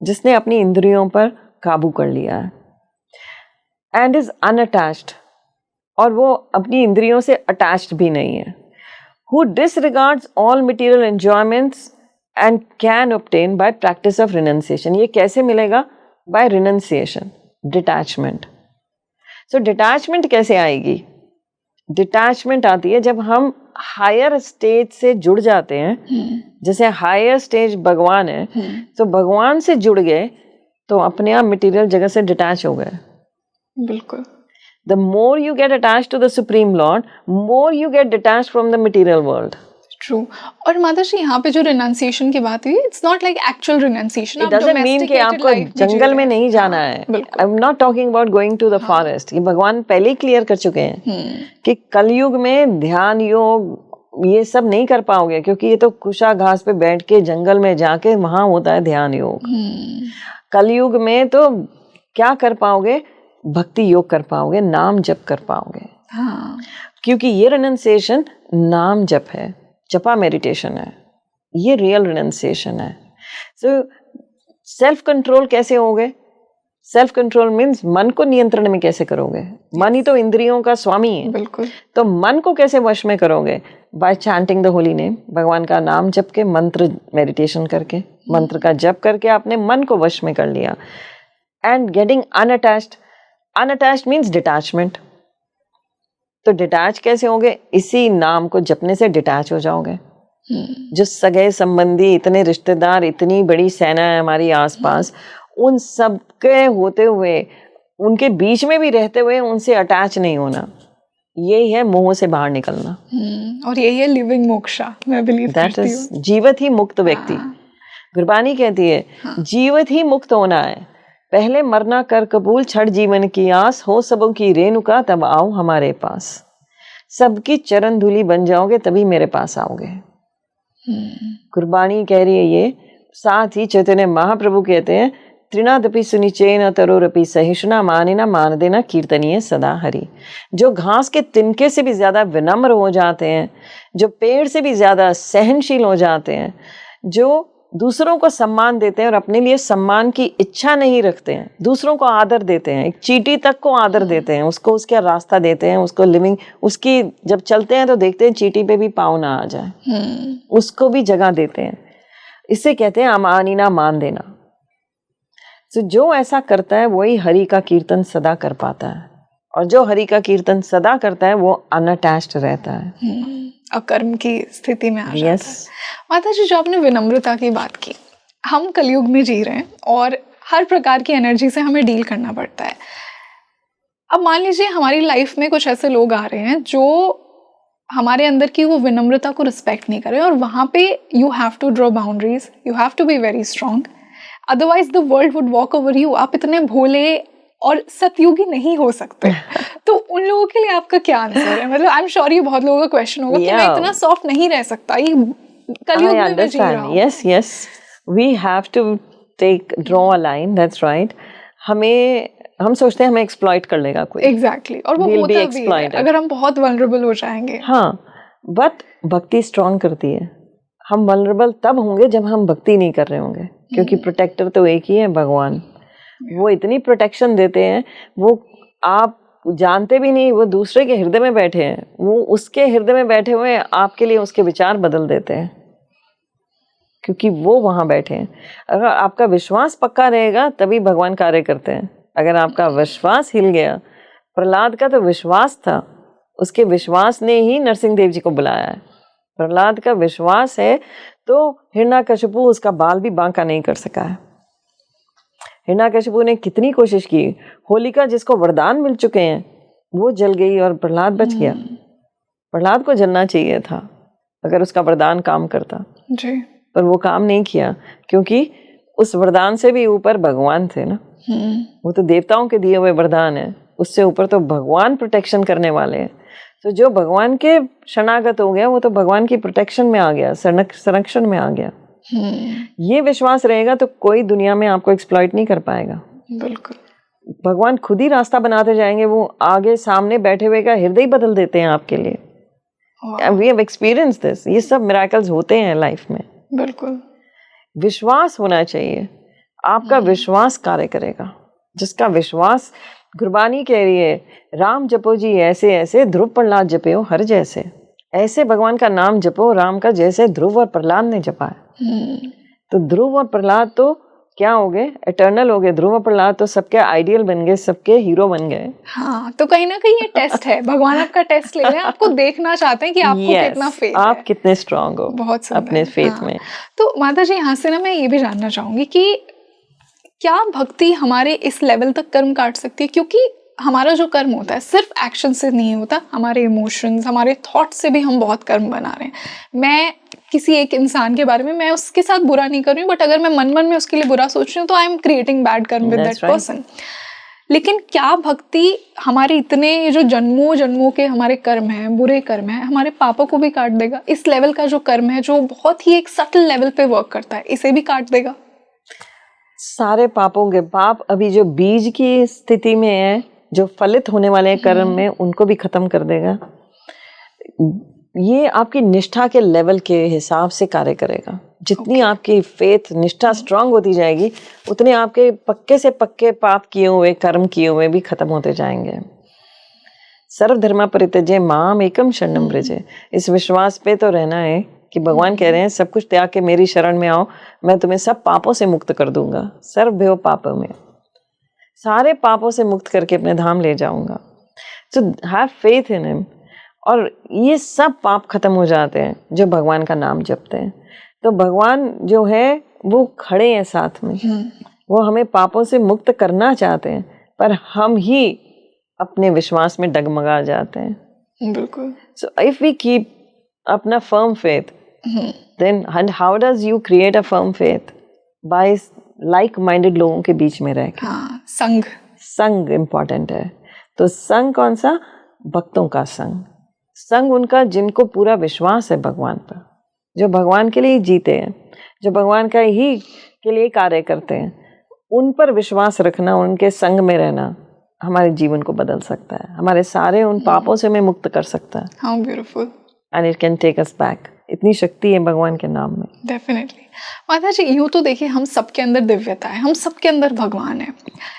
Speaker 2: जिसने अपनी इंद्रियों पर काबू कर लिया है, एंड इज अनअटैच्ड, और वो अपनी इंद्रियों से अटैच्ड भी नहीं है, who डिसरिगार्ड्स all material enjoyments and can obtain by practice of renunciation. ये कैसे मिलेगा? By renunciation, detachment. So detachment कैसे आएगी? Detachment आती है जब हम higher stage से जुड़ जाते हैं। जैसे higher stage भगवान है, तो भगवान से जुड़ गए तो अपने आप material जगत से detach हो गए।
Speaker 1: बिल्कुल।
Speaker 2: The more you get attached to the Supreme Lord, more you get detached from the material world.
Speaker 1: True. और माता जी यहाँ पे जो रिनाउंसिएशन की बात हुई, it's not like actual renunciation.
Speaker 2: It doesn't mean कि आपको जंगल में नहीं जाना है। I'm not talking about going to the forest. ये भगवान पहले ही क्लियर कर चुके हैं कि कलयुग में ध्यान योग ये सब नहीं कर पाओगे, क्योंकि ये तो कुशा घास पे बैठ के जंगल में जाके वहां होता है ध्यान योग। कलयुग में तो क्या कर पाओगे? भक्ति योग कर पाओगे, नाम जप कर पाओगे।
Speaker 1: हाँ।
Speaker 2: क्योंकि ये रिनाउंसिएशन नाम जप है, जपा मेडिटेशन है, ये रियल रिनाउंसिएशन है। सो सेल्फ कंट्रोल कैसे होगे? सेल्फ कंट्रोल मीन्स मन को नियंत्रण में कैसे करोगे? मन ही तो इंद्रियों का स्वामी है।
Speaker 1: बिल्कुल।
Speaker 2: तो मन को कैसे वश में करोगे? Bye chanting the holy name, भगवान का नाम जप के, मंत्र मेडिटेशन करके, मंत्र का जप करके आपने मन को वश में कर लिया। And getting unattached. Unattached means detachment. तो डिटैच कैसे होगे? इसी नाम को जपने से डिटैच हो जाओगे। जो सगे संबंधी, इतने रिश्तेदार, इतनी बड़ी सेना है हमारी आसपास, उन सब के होते हुए, उनके बीच में भी रहते हुए उनसे अटैच नहीं होना, यही है मोह से बाहर निकलना।
Speaker 1: और यही है लिविंग मोक्षा, मैं बिलीव करती हूँ।
Speaker 2: जीवित ही मुक्त व्यक्ति। गुरबानी कहती है जीवित ही मुक्त होना है, पहले मरना कर कबूल, छड़ जीवन की आस, हो सबों की रेणुका तब आओ हमारे पास। सबकी चरण धूली बन जाओगे तभी मेरे पास आओगे। गुरबानी कह रही है ये। साथ ही चैतन्य महाप्रभु कहते हैं त्रिनादपि सुनिचेन तरोरपि सहिष्णुना मानिना मान देना कीर्तनीय सदा हरि। जो घास के तिनके से भी ज्यादा विनम्र हो जाते हैं, जो पेड़ से भी ज्यादा सहनशील हो जाते हैं, जो दूसरों को सम्मान देते हैं और अपने लिए सम्मान की इच्छा नहीं रखते हैं, दूसरों को आदर देते हैं, एक चींटी तक को आदर देते हैं, उसको उसका रास्ता देते हैं, उसको लिविंग, उसकी जब चलते हैं तो देखते हैं चींटी पे भी पाँव ना आ जाए, उसको भी जगह देते हैं। इससे कहते हैं अमानिना मान देना। तो जो ऐसा करता है वही हरि का कीर्तन सदा कर पाता है, और जो हरि का कीर्तन सदा करता है वो अनअटैच्ड रहता है,
Speaker 1: अकर्म की स्थिति में आ जाता है। माता जी, जो आपने विनम्रता की बात की, हम कलयुग में जी रहे हैं और हर प्रकार की एनर्जी से हमें डील करना पड़ता है। अब मान लीजिए हमारी लाइफ में कुछ ऐसे लोग आ रहे हैं जो हमारे अंदर की वो विनम्रता को रिस्पेक्ट नहीं कर रहे, और वहाँ पे you have to draw boundaries, you have to be very strong, otherwise the world would walk over you. आप इतने भोले और सतयुगी नहीं हो सकते। तो उन लोगों के लिए आपका क्या आंसर है? मतलब आई एम श्योर ये बहुत लोगों का क्वेश्चन होगा कि मैं इतना सॉफ्ट नहीं रह सकता, ये कलयुग में मैं जी रहा हूं।
Speaker 2: Yes, we have to draw a line, that's right. हम सोचते हैं हमें एक्सप्लॉइट कर लेगा कोई।
Speaker 1: एग्जैक्टली, और वो होता भी है अगर हम बहुत वल्नरेबल हो जाएंगे।
Speaker 2: हाँ, बट भक्ति स्ट्रॉन्ग करती है। हम वल्नरेबल तब होंगे जब हम भक्ति नहीं कर रहे होंगे, क्योंकि प्रोटेक्टर तो एक ही है, भगवान। वो इतनी प्रोटेक्शन देते हैं, वो आप जानते भी नहीं, वो दूसरे के हृदय में बैठे हैं, वो उसके हृदय में बैठे हुए आपके लिए उसके विचार बदल देते हैं, क्योंकि वो वहां बैठे हैं। अगर आपका विश्वास पक्का रहेगा तभी भगवान कार्य करते हैं। अगर आपका विश्वास हिल गया, प्रहलाद का तो विश्वास था, उसके विश्वास ने ही नरसिंह देव जी को बुलाया है। प्रहलाद का विश्वास है तो हिरण्यकशिपु उसका बाल भी बांका नहीं कर सका है। हिरण्यकशिपु ने कितनी कोशिश की, होलिका जिसको वरदान मिल चुके हैं वो जल गई और प्रहलाद बच गया। प्रहलाद को जलना चाहिए था अगर उसका वरदान काम करता
Speaker 1: जी,
Speaker 2: पर वो काम नहीं किया, क्योंकि उस वरदान से भी ऊपर भगवान थे ना। वो तो देवताओं के दिए हुए वरदान है, उससे ऊपर तो भगवान प्रोटेक्शन करने वाले हैं। तो जो भगवान के शरणागत हो गया वो तो भगवान की प्रोटेक्शन में आ गया, संरक्षण में आ गया। ये विश्वास रहेगा तो कोई दुनिया में आपको एक्सप्लॉइट नहीं कर पाएगा।
Speaker 1: बिल्कुल,
Speaker 2: भगवान खुद ही रास्ता बनाते जाएंगे, वो आगे सामने बैठे हुए का हृदय बदल देते हैं आपके लिए। वी हैव एक्सपीरियंस दिस, ये सब मिरेकल्स होते हैं लाइफ में।
Speaker 1: बिल्कुल,
Speaker 2: विश्वास होना चाहिए, आपका विश्वास कार्य करेगा। जिसका विश्वास, गुरबानी कह रही है राम जपो जी ऐसे ऐसे, ध्रुव प्रहलाद जपो हर जैसे। ऐसे भगवान का नाम जपो राम का, जैसे ध्रुव और प्रहलाद ने जपा है। तो ध्रुव और प्रहलाद तो क्या हो गए? इटर्नल हो गए। ध्रुव और प्रहलाद तो सबके आइडियल बन गए, सबके हीरो बन गए।
Speaker 1: हाँ, तो कहीं ना कहीं ये टेस्ट है, भगवान आपका टेस्ट ले रहे हैं, आपको देखना चाहते हैं कि आपको कितना फेथ है,
Speaker 2: आप कितने स्ट्रांग हो
Speaker 1: बहुत
Speaker 2: अपने फेथ में।
Speaker 1: तो माता जी, यहाँ से ना मैं ये भी जानना चाहूंगी कि क्या भक्ति हमारे इस लेवल तक कर्म काट सकती है? क्योंकि हमारा जो कर्म होता है सिर्फ एक्शन से नहीं होता, हमारे इमोशंस, हमारे थॉट से भी हम बहुत कर्म बना रहे हैं। मैं किसी एक इंसान के बारे में, मैं उसके साथ बुरा नहीं कर रही हूँ, बट अगर मैं मन मन में उसके लिए बुरा सोच रही हूँ तो आई एम क्रिएटिंग बैड कर्म विद दैट पर्सन। लेकिन क्या भक्ति हमारे इतने जो जन्मों जन्मों के हमारे कर्म हैं, बुरे कर्म हैं, हमारे पापों को भी काट देगा? इस लेवल का जो कर्म है जो बहुत ही एक सटल लेवल पे वर्क करता है, इसे भी काट देगा?
Speaker 2: सारे पापों के पाप अभी जो बीज की स्थिति में है, जो फलित होने वाले कर्म में, उनको भी खत्म कर देगा। ये आपकी निष्ठा के लेवल के हिसाब से कार्य करेगा। जितनी आपकी फेथ, निष्ठा स्ट्रांग होती जाएगी, उतने आपके पक्के से पक्के पाप किए हुए, कर्म किए हुए भी खत्म होते जाएंगे। सर्वधर्मा परित्यज्य माम एकम शरणम व्रजे, इस विश्वास पे तो रहना है कि भगवान कह रहे हैं सब कुछ त्याग के मेरी शरण में आओ, मैं तुम्हें सब पापों से मुक्त कर दूंगा। सर्वभयो पापों में, सारे पापों से मुक्त करके अपने धाम ले जाऊंगा। So have faith in him. और ये सब पाप खत्म हो जाते हैं जो भगवान का नाम जपते हैं। तो भगवान जो है वो खड़े हैं साथ में, वो हमें पापों से मुक्त करना चाहते हैं, पर हम ही अपने विश्वास में डगमगा जाते हैं।
Speaker 1: बिल्कुल।
Speaker 2: सो इफ वी कीप अपना firm faith, then and how does you create a firm faith? By like minded लोगों के बीच में रह के।
Speaker 1: हाँ, संग।
Speaker 2: संग इम्पॉर्टेंट है। तो संग कौन सा? भक्तों का संग। संग उनका जिनको पूरा विश्वास है भगवान पर, जो भगवान के लिए जीते हैं, जो भगवान का ही के लिए कार्य करते हैं, उन पर विश्वास रखना, उनके संग में रहना हमारे जीवन को बदल सकता है, हमारे सारे उन पापों से हमें मुक्त कर सकता है।
Speaker 1: How beautiful.
Speaker 2: And it can take us back. इतनी शक्ति है भगवान के नाम में।
Speaker 1: डेफिनेटली। माता जी, यूँ तो देखिए हम सबके अंदर दिव्यता है, हम सबके अंदर भगवान है,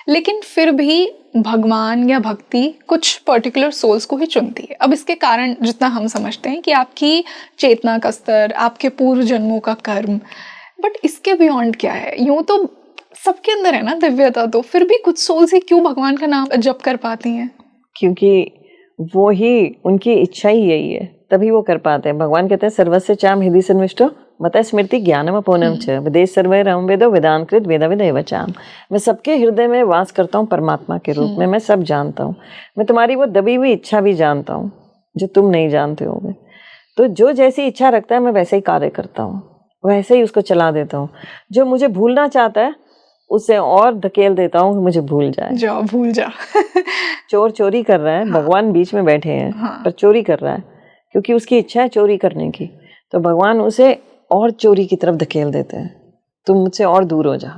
Speaker 1: लेकिन फिर भी भगवान या भक्ति कुछ पर्टिकुलर सोल्स को ही चुनती है। अब इसके कारण जितना हम समझते हैं कि आपकी चेतना का स्तर, आपके पूर्व जन्मों का कर्म, बट इसके बियॉन्ड क्या है? यूँ तो सबके अंदर है ना दिव्यता, तो फिर भी कुछ सोल्स ही क्यों भगवान का नाम जप कर पाती हैं?
Speaker 2: क्योंकि वो ही, उनकी इच्छा ही यही है, तभी वो कर पाते हैं। भगवान कहते हैं सर्वस्य चाम हृदि सन्निविष्टो मत स्मृति ज्ञानम अपूर्णम च विदेश सर्वे राम वेदो वेदांत कृत वेदा वेदैव चाम। मैं सबके हृदय में वास करता हूँ परमात्मा के रूप में, मैं सब जानता हूँ। मैं तुम्हारी वो दबी हुई इच्छा भी जानता हूँ जो तुम नहीं जानते होगे। तो जो जैसी इच्छा रखता है मैं वैसे ही कार्य करता हूँ, वैसे ही उसको चला देता हूँ। जो मुझे भूलना चाहता है उससे और धकेल देता हूँ कि मुझे भूल जाए।
Speaker 1: जाओ भूल जा।
Speaker 2: चोर चोरी कर रहा है, भगवान बीच में बैठे हैं, पर चोरी कर रहा है क्योंकि उसकी इच्छा है चोरी करने की। तो भगवान उसे और चोरी की तरफ धकेल देते हैं, तुम मुझसे और दूर हो जा।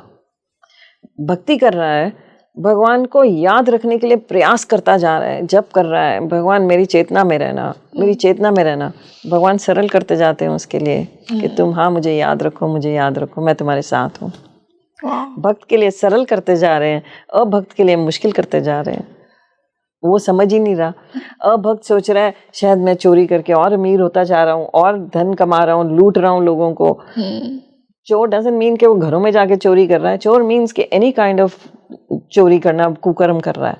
Speaker 2: भक्ति कर रहा है, भगवान को याद रखने के लिए प्रयास करता जा रहा है, जप कर रहा है, भगवान मेरी चेतना में रहना, मेरी चेतना में रहना। भगवान सरल करते जाते हैं उसके लिए कि तुम हाँ मुझे याद रखो, मुझे याद रखो, मैं तुम्हारे साथ हूँ। भक्त के लिए सरल करते जा रहे हैं, अभक्त के लिए मुश्किल करते जा रहे हैं। वो समझ ही नहीं रहा। अभक्त सोच रहा है शायद मैं चोरी करके और अमीर होता जा रहा हूँ, और धन कमा रहा हूँ, लूट रहा हूँ लोगों को। चोर डजंट मीन कि वो घरों में जाके चोरी कर रहा है। चोर मीन्स कि एनी काइंड ऑफ चोरी करना, कुकर्म कर रहा है।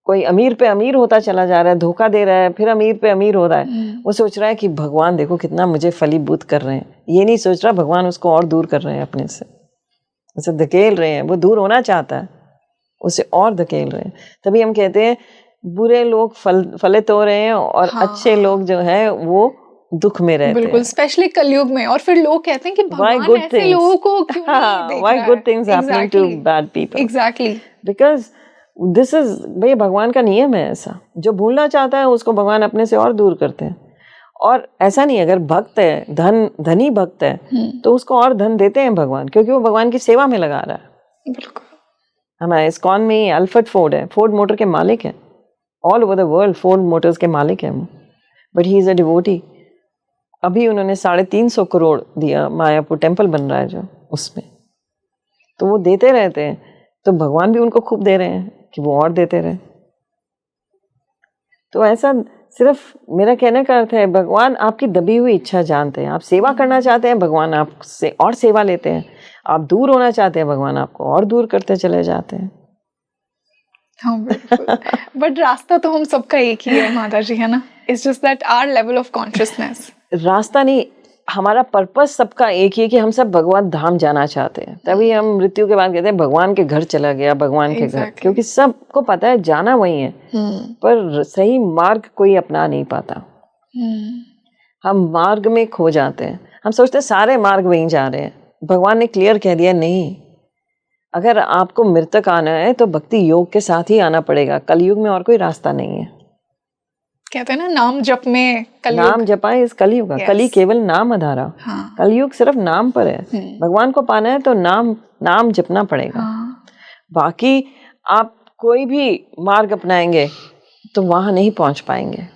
Speaker 2: कोई अमीर पे अमीर होता चला जा रहा है, धोखा दे रहा है, फिर अमीर पे अमीर हो रहा है। वो सोच रहा है कि भगवान देखो कितना मुझे फलीभूत कर रहे हैं। ये नहीं सोच रहा भगवान उसको और दूर कर रहे हैं अपने से, उसे धकेल रहे हैं। वो दूर होना चाहता है, उसे और धकेल रहे हैं। तभी हम कहते हैं बुरे लोग फलित हो रहे हैं और अच्छे लोग जो है वो दुख में रहते हैं।
Speaker 1: बिल्कुल, स्पेशली कलयुग में। और फिर लोग कहते हैं कि भगवान ऐसे लोगों को क्यों नहीं देख रहा है?
Speaker 2: Why good things happening to bad people?
Speaker 1: Exactly.
Speaker 2: Because this is, भाई भगवान का नियम है ऐसा। जो भूलना चाहता है उसको भगवान अपने से और दूर करते हैं। और ऐसा नहीं, अगर भक्त है, धनी भक्त है, तो उसको और धन देते हैं भगवान, क्योंकि वो भगवान की सेवा में लगा रहा है।
Speaker 1: बिल्कुल।
Speaker 2: हमारे इस्कॉन में अल्फ्रेड फोर्ड है, फोर्ड मोटर के मालिक हैं। All over the world Ford Motors के मालिक हैं वो, but he is a devotee. अभी उन्होंने 350 करोड़ दिया, मायापुर टेम्पल बन रहा है जो, उसमें। तो वो देते रहते हैं, तो भगवान भी उनको खूब दे रहे हैं कि वो और देते रहे। तो ऐसा सिर्फ मेरा कहने का अर्थ है, भगवान आपकी दबी हुई इच्छा जानते हैं। आप सेवा करना चाहते हैं, भगवान आपसे और सेवा लेते हैं। आप दूर होना चाहते हैं, भगवान आपको और दूर करते चले जाते हैं।
Speaker 1: हाँ बिल्कुल। बट रास्ता तो हम सबका एक ही है माता जी, है ना? It's just that our level of consciousness.
Speaker 2: रास्ता नहीं, हमारा पर्पस सबका एक ही है कि हम सब भगवान धाम जाना चाहते हैं। तभी हम मृत्यु के बाद कहते हैं भगवान के घर चला गया, भगवान के घर, क्योंकि सबको पता है जाना वही है, पर सही मार्ग कोई अपना नहीं पाता। हम मार्ग में खो जाते हैं, हम सोचते हैं सारे मार्ग वहीं जा रहे हैं। भगवान ने क्लियर कह दिया नहीं, अगर आपको मृतक आना है तो भक्ति योग के साथ ही आना पड़ेगा। कलयुग में और कोई रास्ता नहीं है।
Speaker 1: कहते हैं ना नाम जप में कलयुग,
Speaker 2: नाम जपाए इस कलयुग का। कली केवल नाम आधारा, कलयुग सिर्फ नाम पर है। भगवान को पाना है तो नाम जपना पड़ेगा। बाकी आप कोई भी मार्ग अपनाएंगे तो वहां नहीं पहुंच पाएंगे।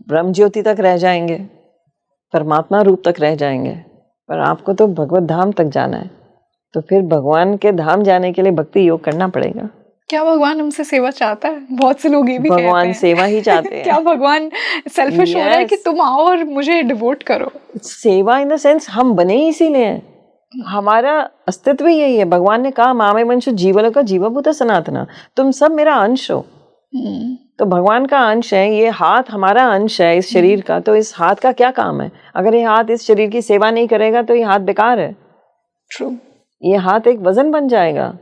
Speaker 2: ब्रह्म ज्योति तक रह जाएंगे, परमात्मा रूप तक रह जाएंगे, पर आपको तो भगवत धाम तक जाना है। तो फिर भगवान के धाम जाने के लिए भक्ति योग करना पड़ेगा।
Speaker 1: क्या भगवान हमसे सेवा चाहता है? बहुत से लोग ये भी कहते हैं
Speaker 2: भगवान सेवा ही चाहते हैं।
Speaker 1: क्या भगवान सेल्फिश हो रहा है कि तुम आओ और मुझे डिवोट करो? सेवा
Speaker 2: इन द सेंस हम बने ही इसीलिए हैं, हमारा अस्तित्व ही यही है। भगवान ने कहा मामे वंश जीवलोका जीवभूत सनातना, तुम सब मेरा अंश हो। तो भगवान का अंश है, ये हाथ हमारा अंश है इस शरीर का। तो इस हाथ का क्या काम है? अगर ये हाथ इस शरीर की सेवा नहीं करेगा तो ये हाथ बेकार है।
Speaker 1: ट्रू।
Speaker 2: ये हाथ एक वजन बन जाएगा।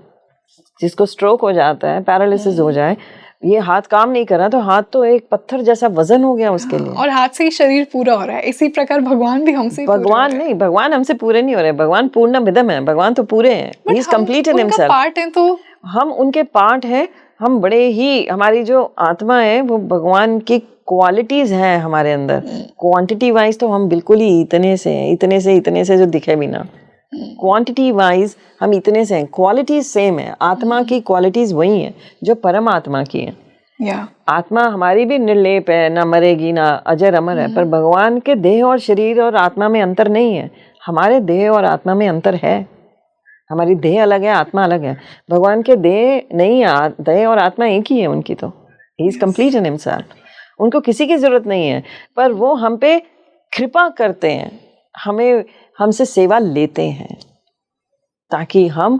Speaker 2: जिसको स्ट्रोक हो जाता है, पैरालिसिस हो जाए, ये हाथ काम नहीं कर रहा तो हाथ तो एक पत्थर जैसा वजन हो गया उसके लिए।
Speaker 1: और हाथ से ही शरीर पूरा हो रहा है। इसी प्रकार भगवान भी हमसे
Speaker 2: भगवान नहीं, भगवान हमसे पूरे नहीं हो रहे। भगवान पूर्णमिदम है, भगवान तो पूरे हैं। He is complete in himself.
Speaker 1: Part है तो
Speaker 2: हम उनके पार्ट हैं। हम बड़े ही, हमारी जो आत्मा है वो भगवान की क्वालिटीज हैं हमारे अंदर। क्वांटिटी वाइज तो हम बिल्कुल ही इतने से हैं, इतने से जो दिखे भी ना। क्वांटिटी वाइज हम इतने से हैं, क्वालिटीज सेम है। आत्मा की क्वालिटीज वही है जो परम आत्मा की है। आत्मा हमारी भी निर्लेप है, ना मरेगी ना अजर अमर है। पर भगवान के देह और शरीर और आत्मा में अंतर नहीं है। हमारे देह और आत्मा में अंतर है। हमारी देह अलग है, आत्मा अलग है। भगवान के देह नहीं है, देह और आत्मा एक ही है उनकी। तो he is complete in himself. उनको किसी की जरूरत नहीं है, पर वो हम पे कृपा करते हैं, हमें हमसे सेवा लेते हैं ताकि हम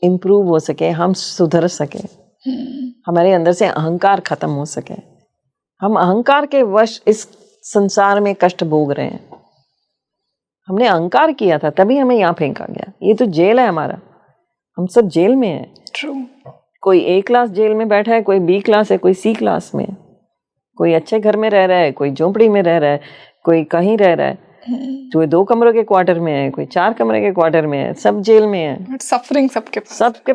Speaker 2: इम्प्रूव हो सके, हम सुधर सके, हमारे अंदर से अहंकार खत्म हो सके। हम अहंकार के वश इस संसार में कष्ट भोग रहे हैं। हमने अहंकार किया था तभी हमें यहाँ फेंका गया। ये तो जेल है हमारा, हम सब जेल में हैं।
Speaker 1: ट्रू। कोई
Speaker 2: A क्लास जेल में बैठा है, कोई B क्लास है, कोई C क्लास में, कोई अच्छे घर में रह रहा है, कोई झोंपड़ी में रह रहा है, कोई कहीं रह रहा है, कोई 2 कमरों के क्वार्टर में है, कोई 4 कमरे के क्वार्टर में है। सब जेल में है।
Speaker 1: सफरिंग सबके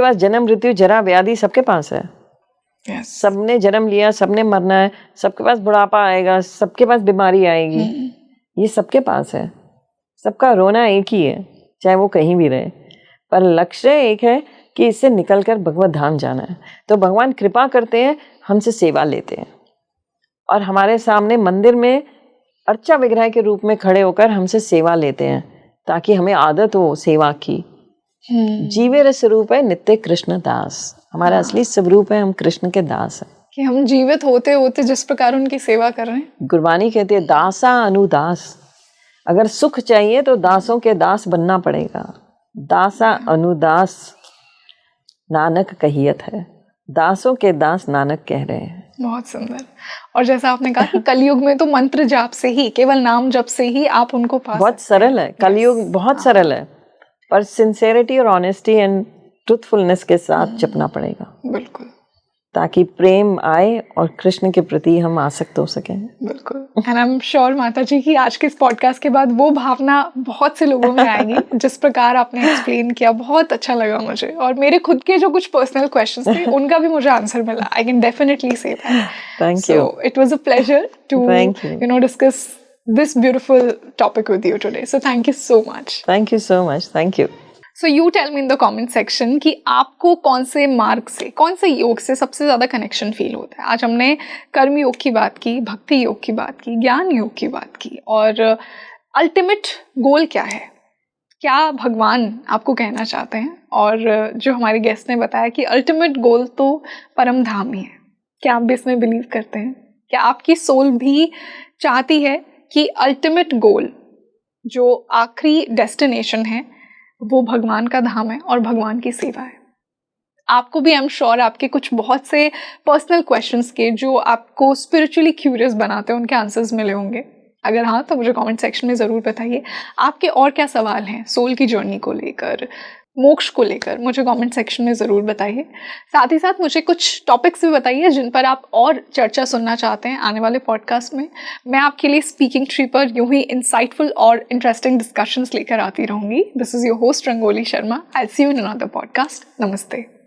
Speaker 2: पास जन्म मृत्यु जरा व्याधि सबके पास है। सबने जन्म लिया, सबने मरना है, सबके पास बुढ़ापा आएगा, सबके पास बीमारी आएगी। ये सबके पास है। सबका रोना एक ही है, चाहे वो कहीं भी रहे, पर लक्ष्य एक है कि इससे निकलकर भगवत धाम जाना है। तो भगवान कृपा करते हैं, हमसे सेवा लेते हैं और हमारे सामने मंदिर में अर्चा विग्रह के रूप में खड़े होकर हमसे सेवा लेते हैं ताकि हमें आदत हो सेवा की। जीवेर स्वरूप है नित्य कृष्ण दास। हमारा असली स्वरूप है, हम कृष्ण के दास हैं।
Speaker 1: कि हम जीवित होते होते जिस प्रकार उनकी सेवा कर रहे हैं।
Speaker 2: गुरबानी कहती है दासा अनुदास। अगर सुख चाहिए तो दासों के दास बनना पड़ेगा। दासा अनुदास नानक कहियत है। दासों के दास नानक कह रहे हैं।
Speaker 1: बहुत सुंदर। और जैसा आपने कहा कि कलयुग में तो मंत्र जाप से ही, केवल नाम जप से ही आप उनको पा
Speaker 2: बहुत सरल है। कलयुग बहुत सरल है, पर सिंसेरिटी और ऑनेस्टी एंड ट्रूथफुलनेस के साथ जपना पड़ेगा।
Speaker 1: बिल्कुल।
Speaker 2: ताकि प्रेम आए और कृष्ण के प्रति हम आसक्त हो सकें।
Speaker 1: बिल्कुल। एंड आई एम श्योर माता जी कि आज के इस पॉडकास्ट के बाद वो भावना बहुत से लोगों में आएगी जिस प्रकार आपने एक्सप्लेन किया। बहुत अच्छा लगा मुझे, और मेरे खुद के जो कुछ पर्सनल क्वेश्चंस थे उनका भी मुझे आंसर मिला। I can definitely say that.
Speaker 2: Thank you.
Speaker 1: It was a pleasure to discuss this beautiful topic with you today. So thank you so much.
Speaker 2: Thank you so much. Thank you.
Speaker 1: So you tell me in the comment section कि आपको कौन से मार्ग से, कौन से योग से सबसे ज़्यादा कनेक्शन फील होता है। आज हमने कर्म योग की बात की, भक्ति योग की बात की, ज्ञान योग की बात की, और अल्टीमेट गोल क्या है, क्या भगवान आपको कहना चाहते हैं। और जो हमारे गेस्ट ने बताया कि अल्टीमेट गोल तो परम धाम ही है। क्या आप भी इसमें बिलीव करते हैं? क्या आपकी सोल भी चाहती है कि अल्टीमेट गोल, जो आखिरी डेस्टिनेशन है, वो भगवान का धाम है और भगवान की सेवा है? आपको भी आई एम श्योर आपके कुछ बहुत से पर्सनल क्वेश्चंस के जो आपको स्पिरिचुअली क्यूरियस बनाते हैं, उनके आंसर्स मिले होंगे। अगर हाँ तो मुझे कमेंट सेक्शन में ज़रूर बताइए। आपके और क्या सवाल हैं सोल की जर्नी को लेकर, मोक्ष को लेकर, मुझे कमेंट सेक्शन में ज़रूर बताइए। साथ ही साथ मुझे कुछ टॉपिक्स भी बताइए जिन पर आप और चर्चा सुनना चाहते हैं आने वाले पॉडकास्ट में। मैं आपके लिए स्पीकिंग ट्री पर यूं ही इंसाइटफुल और इंटरेस्टिंग डिस्कशंस लेकर आती रहूँगी। This is your host Rangoli Sharma. I see you in another podcast. नमस्ते।